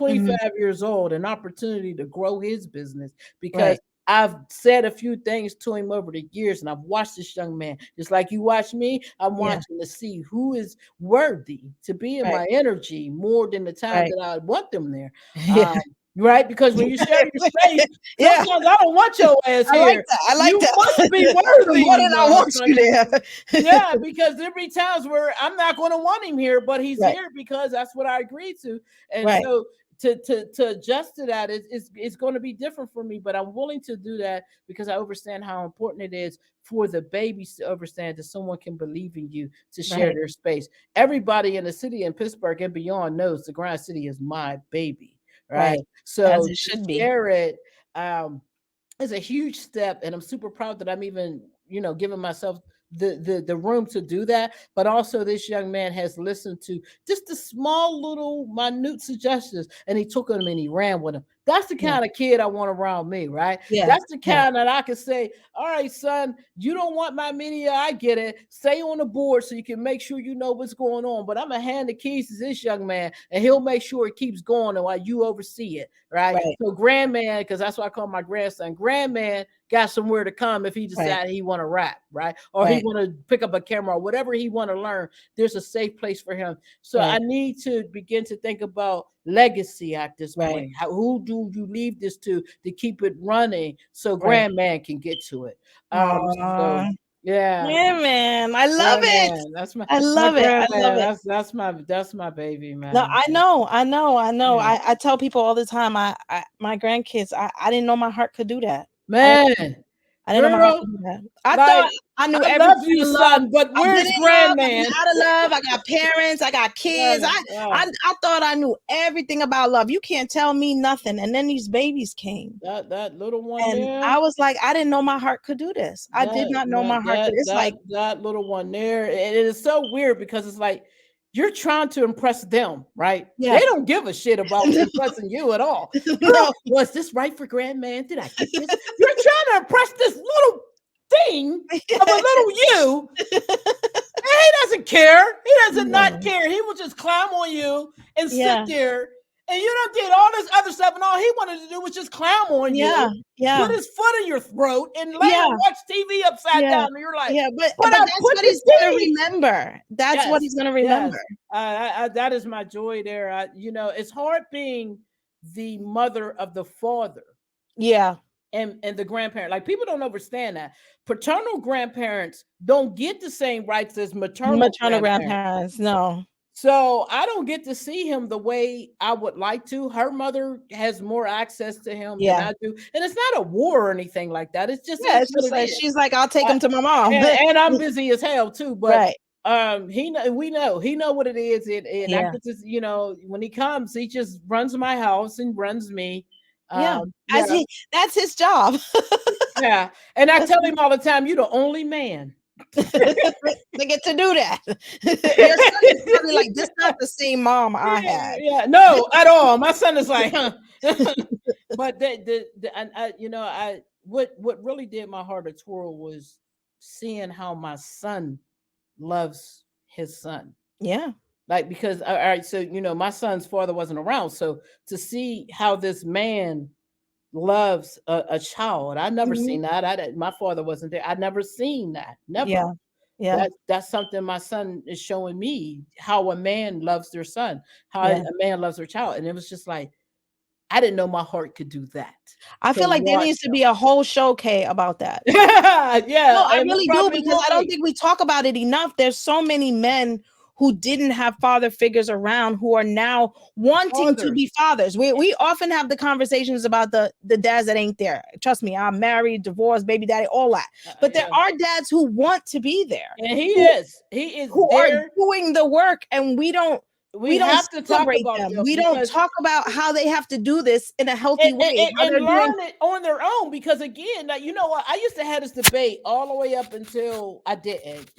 Mhm. 25 years old, an opportunity to grow his business because Right. I've said a few things to him over the years, and I've watched this young man just like you watch me. I'm Yeah. watching to see who is worthy to be in Right. my energy more than the time Right. that I want them there. Yeah. Right? Because when you share your space, Yeah. sometimes I don't want your ass I like here. that. I like You must that. be More worthy, than I want you motherfucker. there. Yeah, because there be times where I'm not going to want him here, but he's Right. here because that's what I agreed to. And Right. so to adjust to that is going to be different for me, but I'm willing to do that because I understand how important it is for the babies to understand that someone can believe in you to share Right. their space. Everybody in the city in Pittsburgh and beyond knows the Grind City is my baby, right? Right. As So it to should be. share it, um, is a huge step, and I'm super proud that I'm even giving myself the room to do that. But also this young man has listened to just the small little minute suggestions, and he took them and he ran with them. That's the Yeah. kind of kid I want around me, right? Yeah. That's the Yeah. kind that I can say, all right, son, you don't want my media, I get it, stay on the board so you can make sure you know what's going on, but I'm gonna hand the keys to this young man and he'll make sure it keeps going while you oversee it, right? Right. So grandman, because that's what I call my grandson, grandman got somewhere to come if he Right. decided he want to rap, right? Or he Right. want to pick up a camera or whatever he want to learn. There's a safe place for him. So I Right. need to begin to think about legacy at this Right. point. Who do you leave this to keep it running so Right. grandman can get to it? So Aw. yeah, Yeah, man. I love it. grandman. That's my I my love it. I love grandman. it. That's my baby, No, man. I know, I know, I know. Yeah. I tell people all the time, I my grandkids, I didn't know my heart could do that. I didn't Man, I didn't know my heart girl, could do that. I like thought I knew I every love kind you, of love. son, but I've been where's in love, I've been grandman? out of love, I got parents, I got kids. Uh, uh, I thought I knew everything about love. You can't tell me nothing. And then these babies came. that little one And there, I was like, I didn't know my heart could do this. I did not know my heart could. It's like, that little one there, and it is so weird because it's like you're trying to impress them, right? They yeah. don't give a shit about impressing you at all. Girl, No, was this right for grandman? Did I get this? You're trying to impress this little thing of a little you. And he doesn't care. He doesn't not no. care. He will just climb on you and sit Yeah. there. And you done did all this other stuff, and all he wanted to do was just climb on Yeah. you, put Yeah. his foot in your throat, and lay Yeah. and watch TV upside Yeah. down. And you're like, Yeah, but but I that's put what the he's gonna TV. remember. That's what Yes, he's gonna yes. remember. That is my joy there. It's hard being the mother of the father Yeah. and the grandparent. Like people don't understand that paternal grandparents don't get the same rights as maternal Maternal grandparents. grandparents, no. So I don't get to see him the way I would like to. Her mother has more access to him than Yeah. I do, and it's not a war or anything like that. It's just Yeah, is it's what just it like is. she's like, "I'll take Uh, him to my mom." and I'm busy as hell too. But Right. we know what it is. And I Yeah. get to when he comes, he just runs my house and runs me. Yeah. Yeah, As he That's his job. yeah. And I That's tell him all the time, "You're the only man." they get to do that. Your son is probably like, "This not the same mom I Yeah, had." yeah, no, at all. My son is like, huh. But and I what really did my heart a twirl was seeing how my son loves his son. Yeah. Like because all right, so my son's father wasn't around, so to see how this man loves a child, I never Mhm. seen that. My father wasn't there. I never seen that. Never. Yeah. Yeah. That's something my son is showing me how a man loves their son, how a Yeah. man loves their child, and it was just like I didn't know my heart could do that. I To feel like there watch needs to be a whole show, Kay, about that. him. No, Yeah, I and it really do probably because will I don't be. think we talk about it enough. There's so many men who didn't have father figures around who are now wanting to Fathers. be fathers. We often have the conversations about the dads that ain't there. Trust me, I'm married, divorced, baby daddy, all that. But there Yeah, are dads who want to be there, and he who is. He is who are there. doing the work, and We we don't have to talk celebrate about them. them We don't because talk about how they have to do this in a and, healthy way, and, how and they're doing. learn it on their own because again, like you know what, I used to have this debate all the way up until I didn't.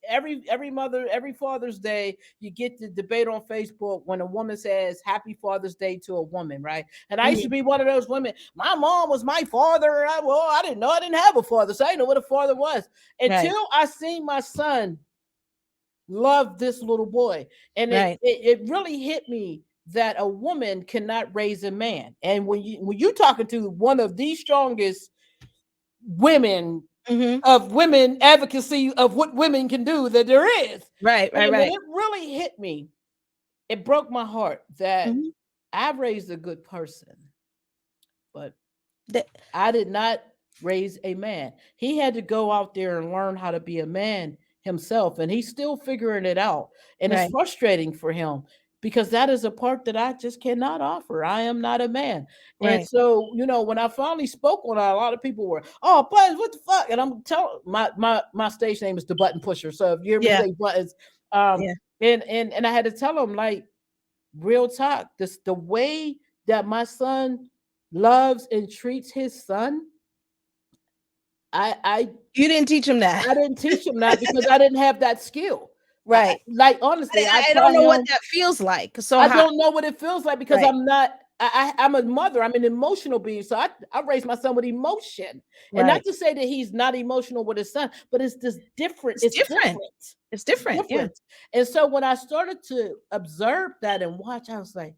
Every mother, every Father's Day, you get the debate on Facebook when a woman says Happy Father's Day to a woman, right? And I used to Mhm. be one of those women. My mom was my father, and I didn't know I didn't have a father, so I didn't know what a father was Right, until I seen my son love this little boy, and it right. it, it really hit me that a woman cannot raise a man. And when you talking to one of the strongest women Hmm. of women advocacy of what women can do that there is, Right, right, and when right. it really hit me, it broke my heart that Hmm. I raised a good person, but That, I did not raise a man. He had to go out there and learn how to be a man himself, and he's still figuring it out. And it's right, frustrating for him because that is a part that I just cannot offer. I am not a man. And right. so, when I finally spoke on it, a lot of people were, "Oh, Buttons, what the fuck?" And I'm telling my stage name is the Button Pusher. So if you hear me Yeah, say Buttons, um, yeah. and I had to tell him like real talk, this the way that my son loves and treats his son. I I You didn't teach him that. I didn't teach him that because I didn't have that skill. Right. Like honestly, I I tell don't know what him that feels like. So I how? don't know what it feels like because Right, I'm not. I'm a mother. I'm an emotional being. So I raised my son with emotion, and not right. to say that he's not emotional with his son, but it's just different. It's It's different. different. It's It's different. Yeah. different. And so when I started to observe that and watch, I was like,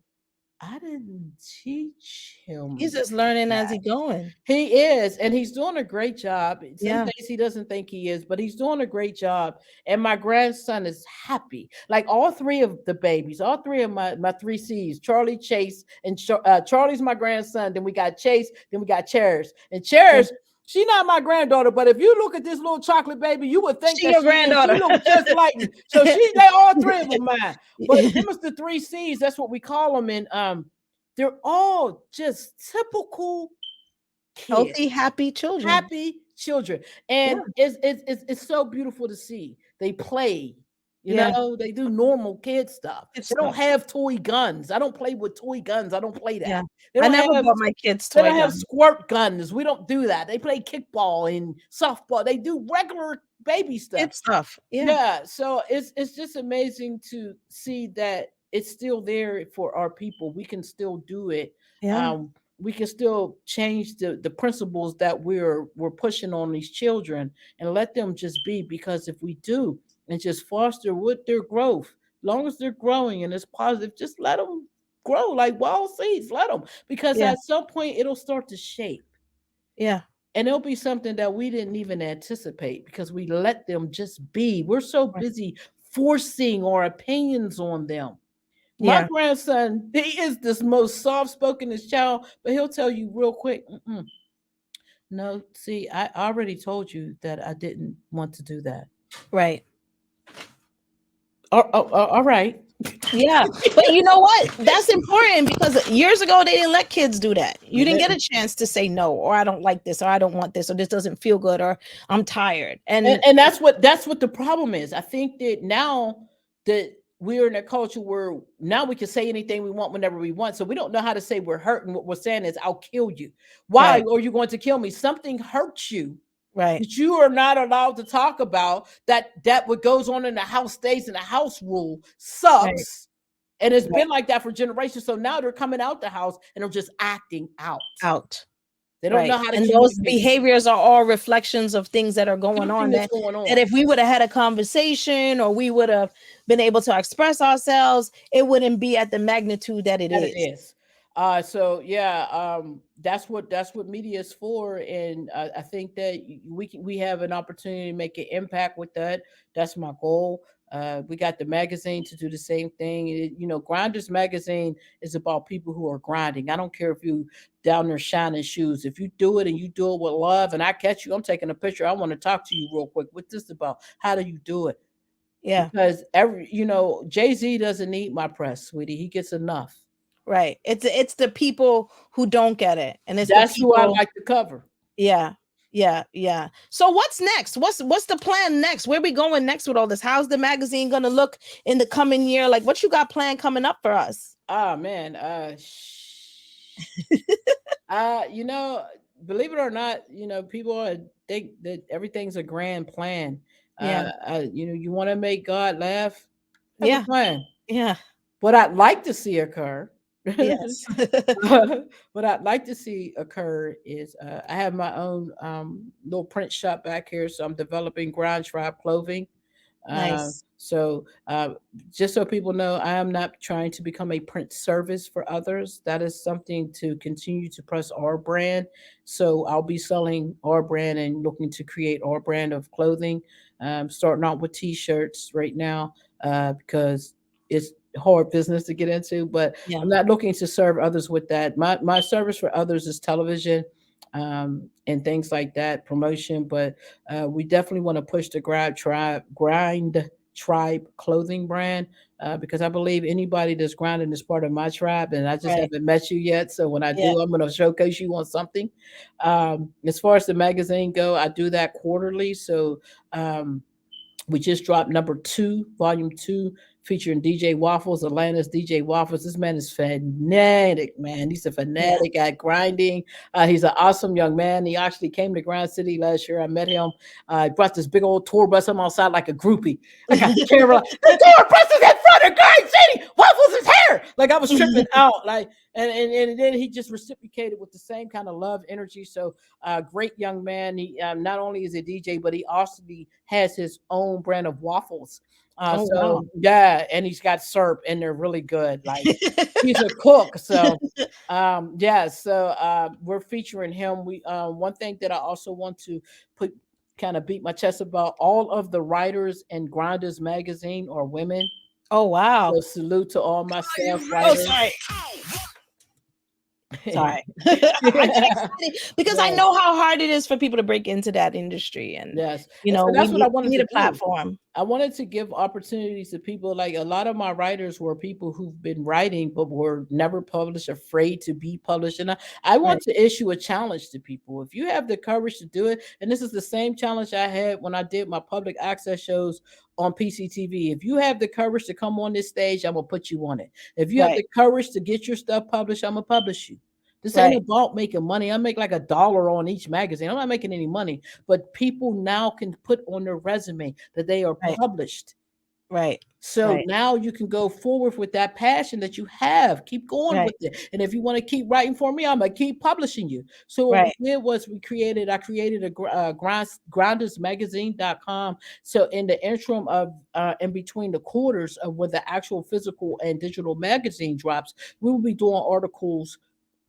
I didn't teach He's him just learning as that. he going. He is, and he's doing a great job. Some Yeah. days he doesn't think he is, but he's doing a great job. And my grandson is happy. Like all three of the babies, all three of my three C's, Charlie, Chase, and Charlie's my grandson. Then we got Chase. Then we got Cherish. And Yeah. Cherish, she not my granddaughter, but if you look at this little chocolate baby, you would think She that your she is. She granddaughter. looks just like me. So they all three of them mine. But them is the three C's. That's what we call them. And they're all just typical kids, Healthy, happy children. happy children, Yeah. and it's so beautiful to see. They play, Yeah. they do normal kid stuff. Good They don't stuff. have toy guns. I don't play with toy guns. I don't play that. Yeah. They I don't never have bought my kids they toy don't have gun. squirt guns. We don't do that. They play kickball and softball. They do regular baby stuff. Kid stuff. Yeah. Yeah, so it's just amazing to see that it's still there for our people. We can still do it. Yeah. Um, we can still change the principles that we're pushing on these children and let them just be. Because if we do and just foster with their growth, long as they're growing and it's positive, just let them grow like wild seeds. Let them, because Yeah. at some point it'll start to shape, Yeah. and it'll be something that we didn't even anticipate because we let them just be. We're so Right. busy forcing our opinions on them. My Yeah. grandson, he is this most soft-spokenest child, but he'll tell you real quick, "Mm-mm. No, see, I already told you that I didn't want to do that." Right. All right. Yeah. But you know what? That's important because years ago they didn't let kids do that. You They didn't get a didn't. chance to say no, or I don't like this, or I don't want this, or this doesn't feel good, or I'm tired. And, And and that's what the problem is. I think that now that we're in a culture where now we can say anything we want whenever we want. So we don't know how to say we're hurt. And what we're saying is, I'll kill you. Why right, are you going to kill me? Something hurts you right, that you are not allowed to talk about. That what goes on in the house stays in the house rule right, sucks. And it's right. been like that for generations. So now they're coming out the house and they're just acting out. Out. They don't Right. know how to And those communicate. behaviors are all reflections of things that are going Something on, that's that going that on. if we would have had a conversation, or we would have been able to express ourselves, it wouldn't be at the magnitude that it That it is. is. So yeah, that's what media is for, and I think that we have an opportunity to make an impact with that. That's my goal. We got the magazine to do the same thing. Grinders magazine is about people who are grinding. I don't care if you down there shining shoes. If you do it and you do it with love, and I catch you, I'm taking a picture. I want to talk to you real quick. What's this about? How do you do it? Yeah. Because Jay-Z doesn't need my press, sweetie. He gets enough. Right. It's the people who don't get it. And it's the That's who I people. like to cover. Yeah. Yeah. Yeah. So what's next? What's the plan next? Where we going next with all this? How's the magazine gonna look in the coming year? Like, what you got planned coming up for us? Ah man, you know, believe it or not, people think that everything's a grand plan. Yeah. You want to make God laugh, have a Yeah. plan. Yeah. What I'd like to see occur, Yes. what I'd like to see occur is I have my own little print shop back here, so I'm developing Grind Tribe clothing. Nice. So, just so people know, I am not trying to become a print service for others. That is something to continue to press our brand. So, I'll be selling our brand and looking to create our brand of clothing. Starting out with t-shirts right now, because it's hard business to get into, but Yeah. I'm not looking to serve others with that. My service for others is television, and things like that, promotion. But we definitely want to push the grind tribe clothing brand, because I believe anybody that's grinding is part of my tribe, and I just Right. haven't met you yet. So when I Yeah. do, I'm going to showcase you on something. As far as the magazine go, I do that quarterly. So um, we just dropped number two, volume two, featuring DJ Waffles, Atlanta's DJ Waffles. This man is fanatic, man. He's a Yeah. fanatic at grinding. He's an awesome young man. He actually came to Grind City last year. I met him. I brought this big old tour bus. I'm outside like a groupie. I got the camera. The tour bus is in front of Grind City. Waffles is here. Like I was tripping out. Like and then he just reciprocated with the same kind of love, energy. So great young man. He not only is a DJ, but he also has his own brand of waffles. Oh So wow. yeah, and he's got syrup, and they're really good. Like he's a cook. So yeah, so we're featuring him. We one thing that I also want to put kind of beat my chest about, all of the writers in Grinders magazine are women. Oh wow. So salute to all my staff Oh writers. sorry. Sorry. I get Yeah. excited because I know how hard it is for people to break into that industry, and Yes. And so we that's what I we wanted need to a do. platform. I wanted to give opportunities to people. Like a lot of my writers were people who've been writing but were never published, afraid to be published. And I want Right. to issue a challenge to people. If you have the courage to do it, and this is the same challenge I had when I did my public access shows on PCTV. If you have the courage to come on this stage, I'm gonna put you on it. If you have Right. the courage to get your stuff published, I'm gonna publish you. This ain't Right. about making money. I make like $1 on each magazine. I'm not making any money, but people now can put on their resume that they are Right. published. Right. So Right. now you can go forward with that passion that you have. Keep going Right. with it. And if you want to keep writing for me, I'm gonna keep publishing you. So what we Right. did was I created a grindersmagazine.com. So in the interim of in between the quarters of when the actual physical and digital magazine drops, we will be doing articles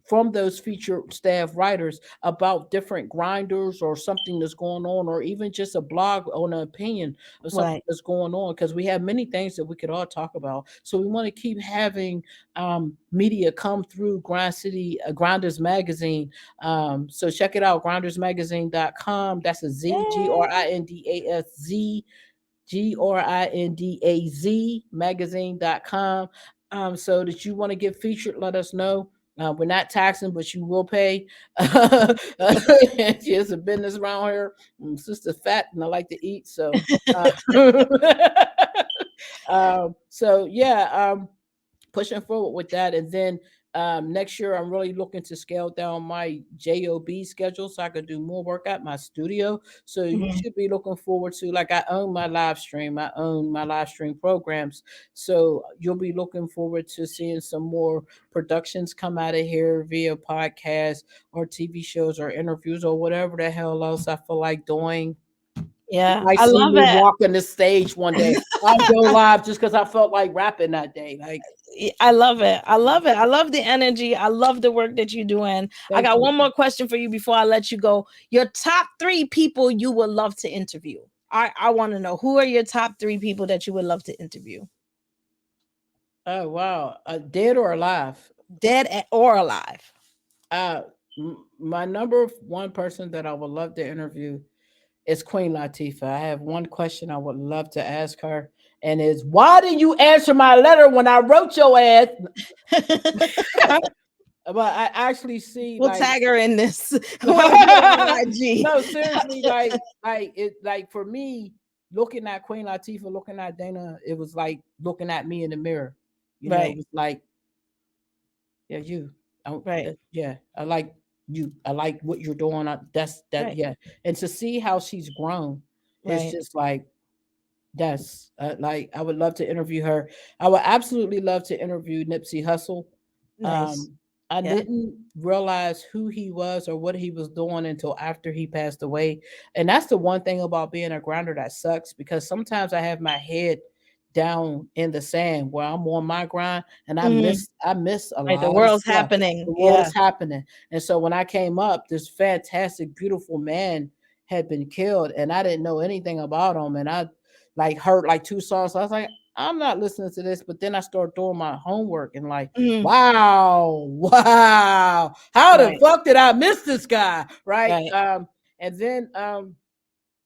from those featured staff writers about different grinders or something that's going on, or even just a blog on an opinion of something Right. that's going on, because we have many things that we could all talk about. So we want to keep having media come through Grind City, Grinders Magazine. So check it out, grindersmagazine.com. That's a Z, GRINDASZ magazine.com. So that you want to get featured, let us know. We're not taxing, but you will pay. It's a business around here. Sister fat and I like to eat. So, so yeah, pushing forward with that. And then next year, I'm really looking to scale down my job schedule so I could do more work at my studio. So you Mhm. should be looking forward to, like, I own my live stream, I own my live stream programs. So you'll be looking forward to seeing some more productions come out of here via podcast or TV shows or interviews or whatever the hell else I feel like doing. You Yeah. might I see love me it. walking the stage one day. I'll go live just because I felt like rapping that day. Like, I love it. I love it. I love the energy. I love the work that you're doing. I thank got you. one more question for you before I let you go. Your top three people you would love to interview. I want to know, who are your top three people that you would love to interview, Oh wow, dead or alive? or alive? Uh, my number one person that I would love to interview is Queen Latifah. I have one question I would love to ask her, and is, why didn't you answer my letter when I wrote your ass? But I actually see, We'll like, tag her in this. We'll get her on IG. no, seriously, like for me, looking at Queen Latifah, looking at Dana, it was like looking at me in the mirror. It Right. was like, yeah, you. Right. Yeah, I like you. I like what you're doing. That's that. Right. Yeah, and to see how she's grown, it's Right. just like, that's like, I would love to interview her. I would absolutely love to interview Nipsey Hussle. Nice. Um, I Yeah. didn't realize who he was or what he was doing until after he passed away. And that's the one thing about being a grinder that sucks, because sometimes I have my head down in the sand where I'm on my grind, and Mhm. I miss a Right. The lot of world's stuff. happening. The world Yeah. is happening. And so when I came up, this fantastic, beautiful man had been killed, and I didn't know anything about him. And I like heard like two songs. So I was like, I'm not listening to this. But then I started doing my homework and like, Mhm. wow, wow. How the Right. fuck did I miss this guy? Right. Right. And then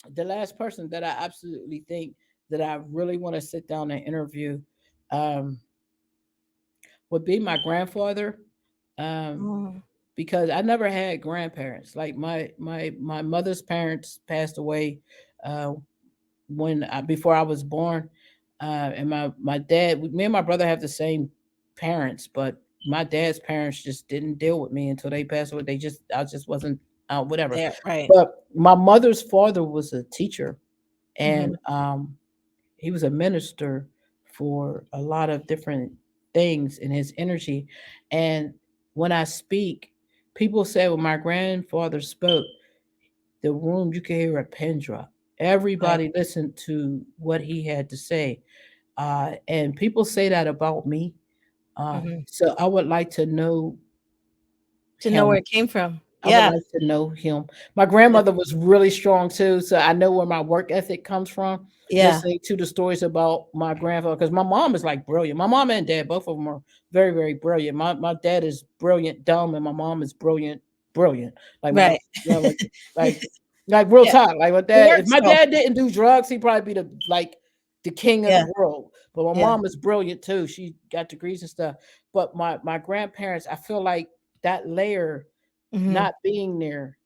the last person that I absolutely think that I really want to sit down and interview um would be my grandfather. Um Mm. because I never had grandparents. Like my mother's parents passed away uh before I was born. And my dad, me and my brother have the same parents, but my dad's parents just didn't deal with me until they passed away. I just wasn't whatever. There. Right. But my mother's father was a teacher, Mhm. and he was a minister for a lot of different things in his energy. And when I speak, people say when my grandfather spoke, the room you could hear a pin drop. Right. Everybody listened to what he had to say. And people say that about me. Mhm. So I would like to know To know where him. it came from. I would Yeah. like to know him. My grandmother was really strong too, so I know where my work ethic comes from. Yeah. Listening to the stories about my grandfather, because my mom is like brilliant. My mom and dad, both of them are very, very brilliant. My dad is brilliant, dumb, and my mom is brilliant, brilliant. Like my, Right. you know, like, like real Yeah. talk. Like my It dad, if works my though. dad didn't do drugs, he'd probably be the king of Yeah. the world. But my Yeah. mom is brilliant too. She got degrees and stuff. But my grandparents, I feel like that layer Mhm. not being there,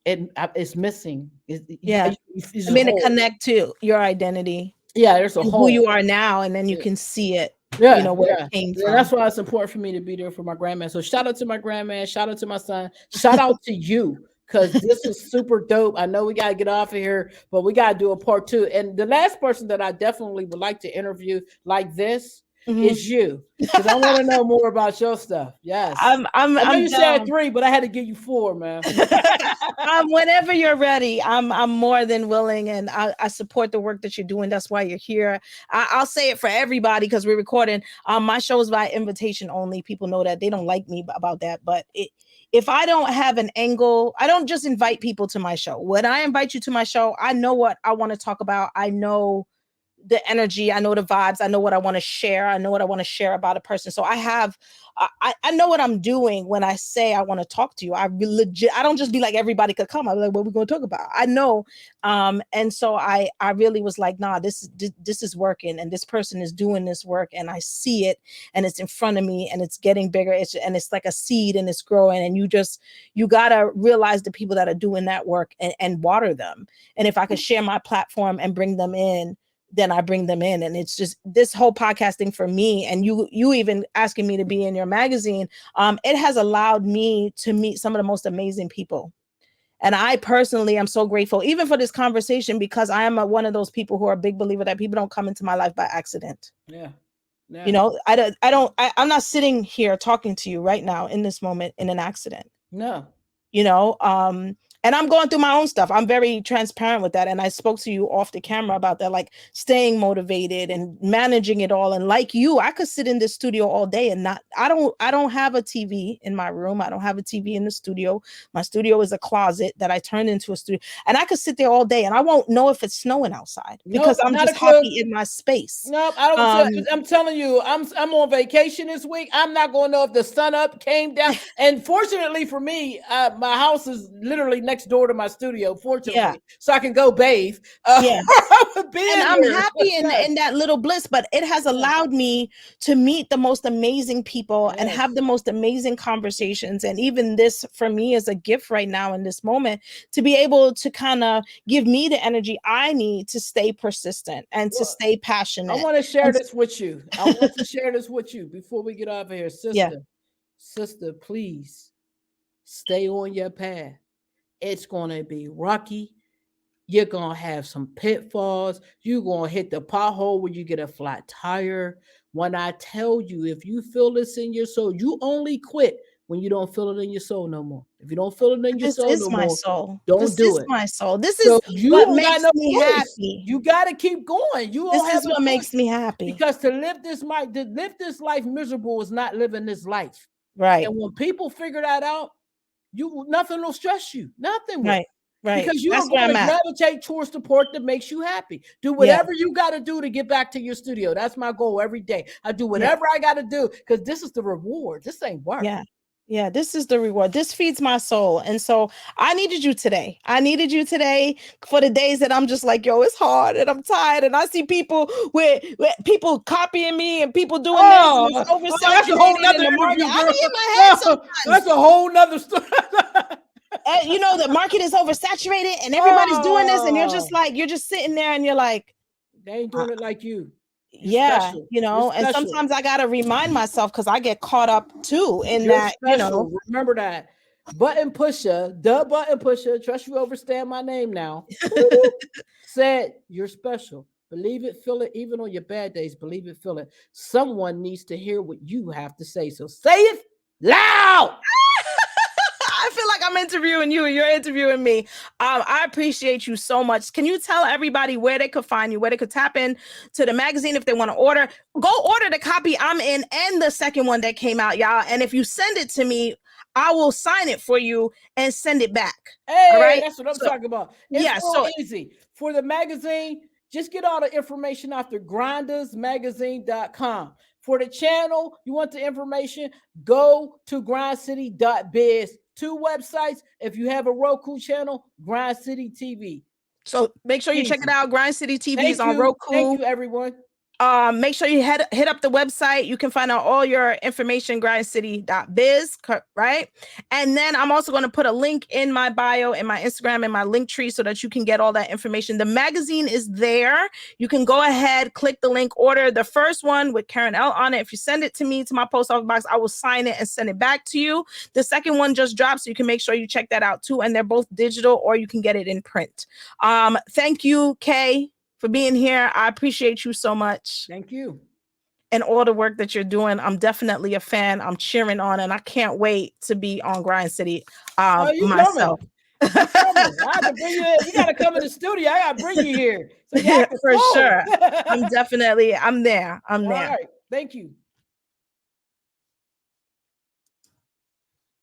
it's missing. Yeah. It's I a mean, to hole. connect to your identity Yeah, there's a and who hole. you are now, and then you Yeah, can see it, yeah, where yeah. it came Yeah, from. that's why it's important for me to be there for my grandman. So shout out to my grandman, shout out to my son, shout out to you, because this was super dope. I know we gotta get off of here, but we gotta do a part two. And the last person that I definitely would like to interview like this Mhm. is you, because I want to know more about your stuff. Yes. I know I'm you said down. three, but I had to give you four, man. Whenever you're ready, I'm more than willing, and I support the work that you're doing. That's why you're here. I'll say it for everybody because we're recording. My show is by invitation only. People know that they don't like me about that, but if I don't have an angle, I don't just invite people to my show. When I invite you to my show, I know what I want to talk about. I know the energy, I know the vibes, I know what I want to share, I know what I want to share about a person. So I know what I'm doing when I say I want to talk to you. I don't just be like everybody could come. I'm like, what we going to talk about? I know. And so I really was like, nah, this is working, and this person is doing this work, and I see it, and it's in front of me, and it's getting bigger. It's like a seed, and it's growing, and you gotta realize the people that are doing that work, and water them. And if I could share my platform and bring them in, then I bring them in. And it's just this whole podcasting for me, and you even asking me to be in your magazine, it has allowed me to meet some of the most amazing people. And I personally am so grateful, even for this conversation, because I am one of those people who are a big believer that people don't come into my life by accident. Yeah, You yeah. know, I'm not sitting here talking to you right now in this moment in an accident. No. you know and I'm going through my own stuff. I'm very transparent with that, and I spoke to you off the camera about that, like staying motivated and managing it all. And like you, I could sit in this studio all day and not I don't have a TV in my room. I don't have a TV in the studio. My studio is a closet that I turned into a studio, and I could sit there all day and I won't know if it's snowing outside because Nope, I'm not a just clue. happy in my space. Nope, I don't feel. um I'm telling you, I'm on vacation this week. I'm not going to know if the sun up came down. And fortunately for me, my house is literally next door to my studio. yeah, Fortunately, so I can go bathe. yeah. And Being I'm here, happy yes, in that little bliss, but it has yes, allowed me to meet the most amazing people and have the yes. most amazing conversations. And even this for me is a gift right now in this moment, to be able to kind of give me the energy I need to stay persistent and to Well, stay I passionate. want to share And this with you. I want to share this with you before we get off of here, yeah, sister. Please stay on your path. It's gonna be rocky. You're gonna have some pitfalls. You're gonna hit the pothole where you get a flat tire. When I tell you, if you feel this in your soul, you only quit when you don't feel it in your soul no more. If you don't feel it in your This soul is no my more, soul. don't This do is it. my soul. This So is you what don't got makes no me choice. happy. You got to keep going. You This don't have is a what choice makes me happy. because to live this life miserable is not living this life. Right. And when people figure that out, nothing will stress you. Nothing will. Right. Right. Because you are That's where going I'm to at. gravitate towards the part that makes you happy. Do Yeah. whatever you got to do to get back to your studio. That's my goal every day. I do Yeah. whatever I got to do because this is the reward. This ain't work. Yeah. Yeah, this is the reward. This feeds my soul. And so I needed you today. I needed you today for the days that I'm just like, yo, it's hard and I'm tired. And I see people with people copying me and people doing this and it's That's a whole oversaturated in nother the market. interview, I girl. be in my head That's sometimes. a whole nother story. And, you know, the market is oversaturated and everybody's doing this. And you're just Oh, like, you're just sitting there and you're like, they ain't uh, doing it like you. You're yeah, special. you You're know, and special. sometimes I got to remind myself because I get caught up too in You're that, you know. special. Remember that. Button pusher, the button pusher, trust you overstand my name now. Said you're special. Believe it, feel it, even on your bad days. Believe it, feel it. Someone needs to hear what you have to say. So say it loud. I feel like I'm interviewing you and you're interviewing me. I appreciate you so much. Can you tell everybody where they could find you, where they could tap in to the magazine if they want to order? Go order the copy I'm in and the second one that came out, y'all. And if you send it to me, I will sign it for you and send it back. All Hey, right. that's what I'm So talking about. It's yeah, real so easy. For the magazine, just get all the information off the grindersmagazine.com. For the channel, you want the information, go to grindcity.biz. Two websites. If you have a Roku channel, Grind City TV. so make sure you check it Easy. out. Grind City TV is Thank on you. Thank Roku. you, everyone. Make sure you hit up the website. You can find out all your information, grindcity.biz, right? And then I'm also going to put a link in my bio, in my Instagram, and my link tree so that you can get all that information. The magazine is there. You can go ahead, click the link, order the first one with Karen L on it. If you send it to me, to my post office box, I will sign it and send it back to you. The second one just dropped, so you can make sure you check that out too. And they're both digital, or you can get it in print. Thank you, Kay, for being here. I appreciate you so much. Thank you. And all the work that you're doing. I'm definitely a fan. I'm cheering on, and I can't wait to be on Grind City You coming. myself. You coming. I have to bring you in. You got to come in the studio. I got to bring you here. So you act For full. sure. I'm there. I'm All there. right. Thank you.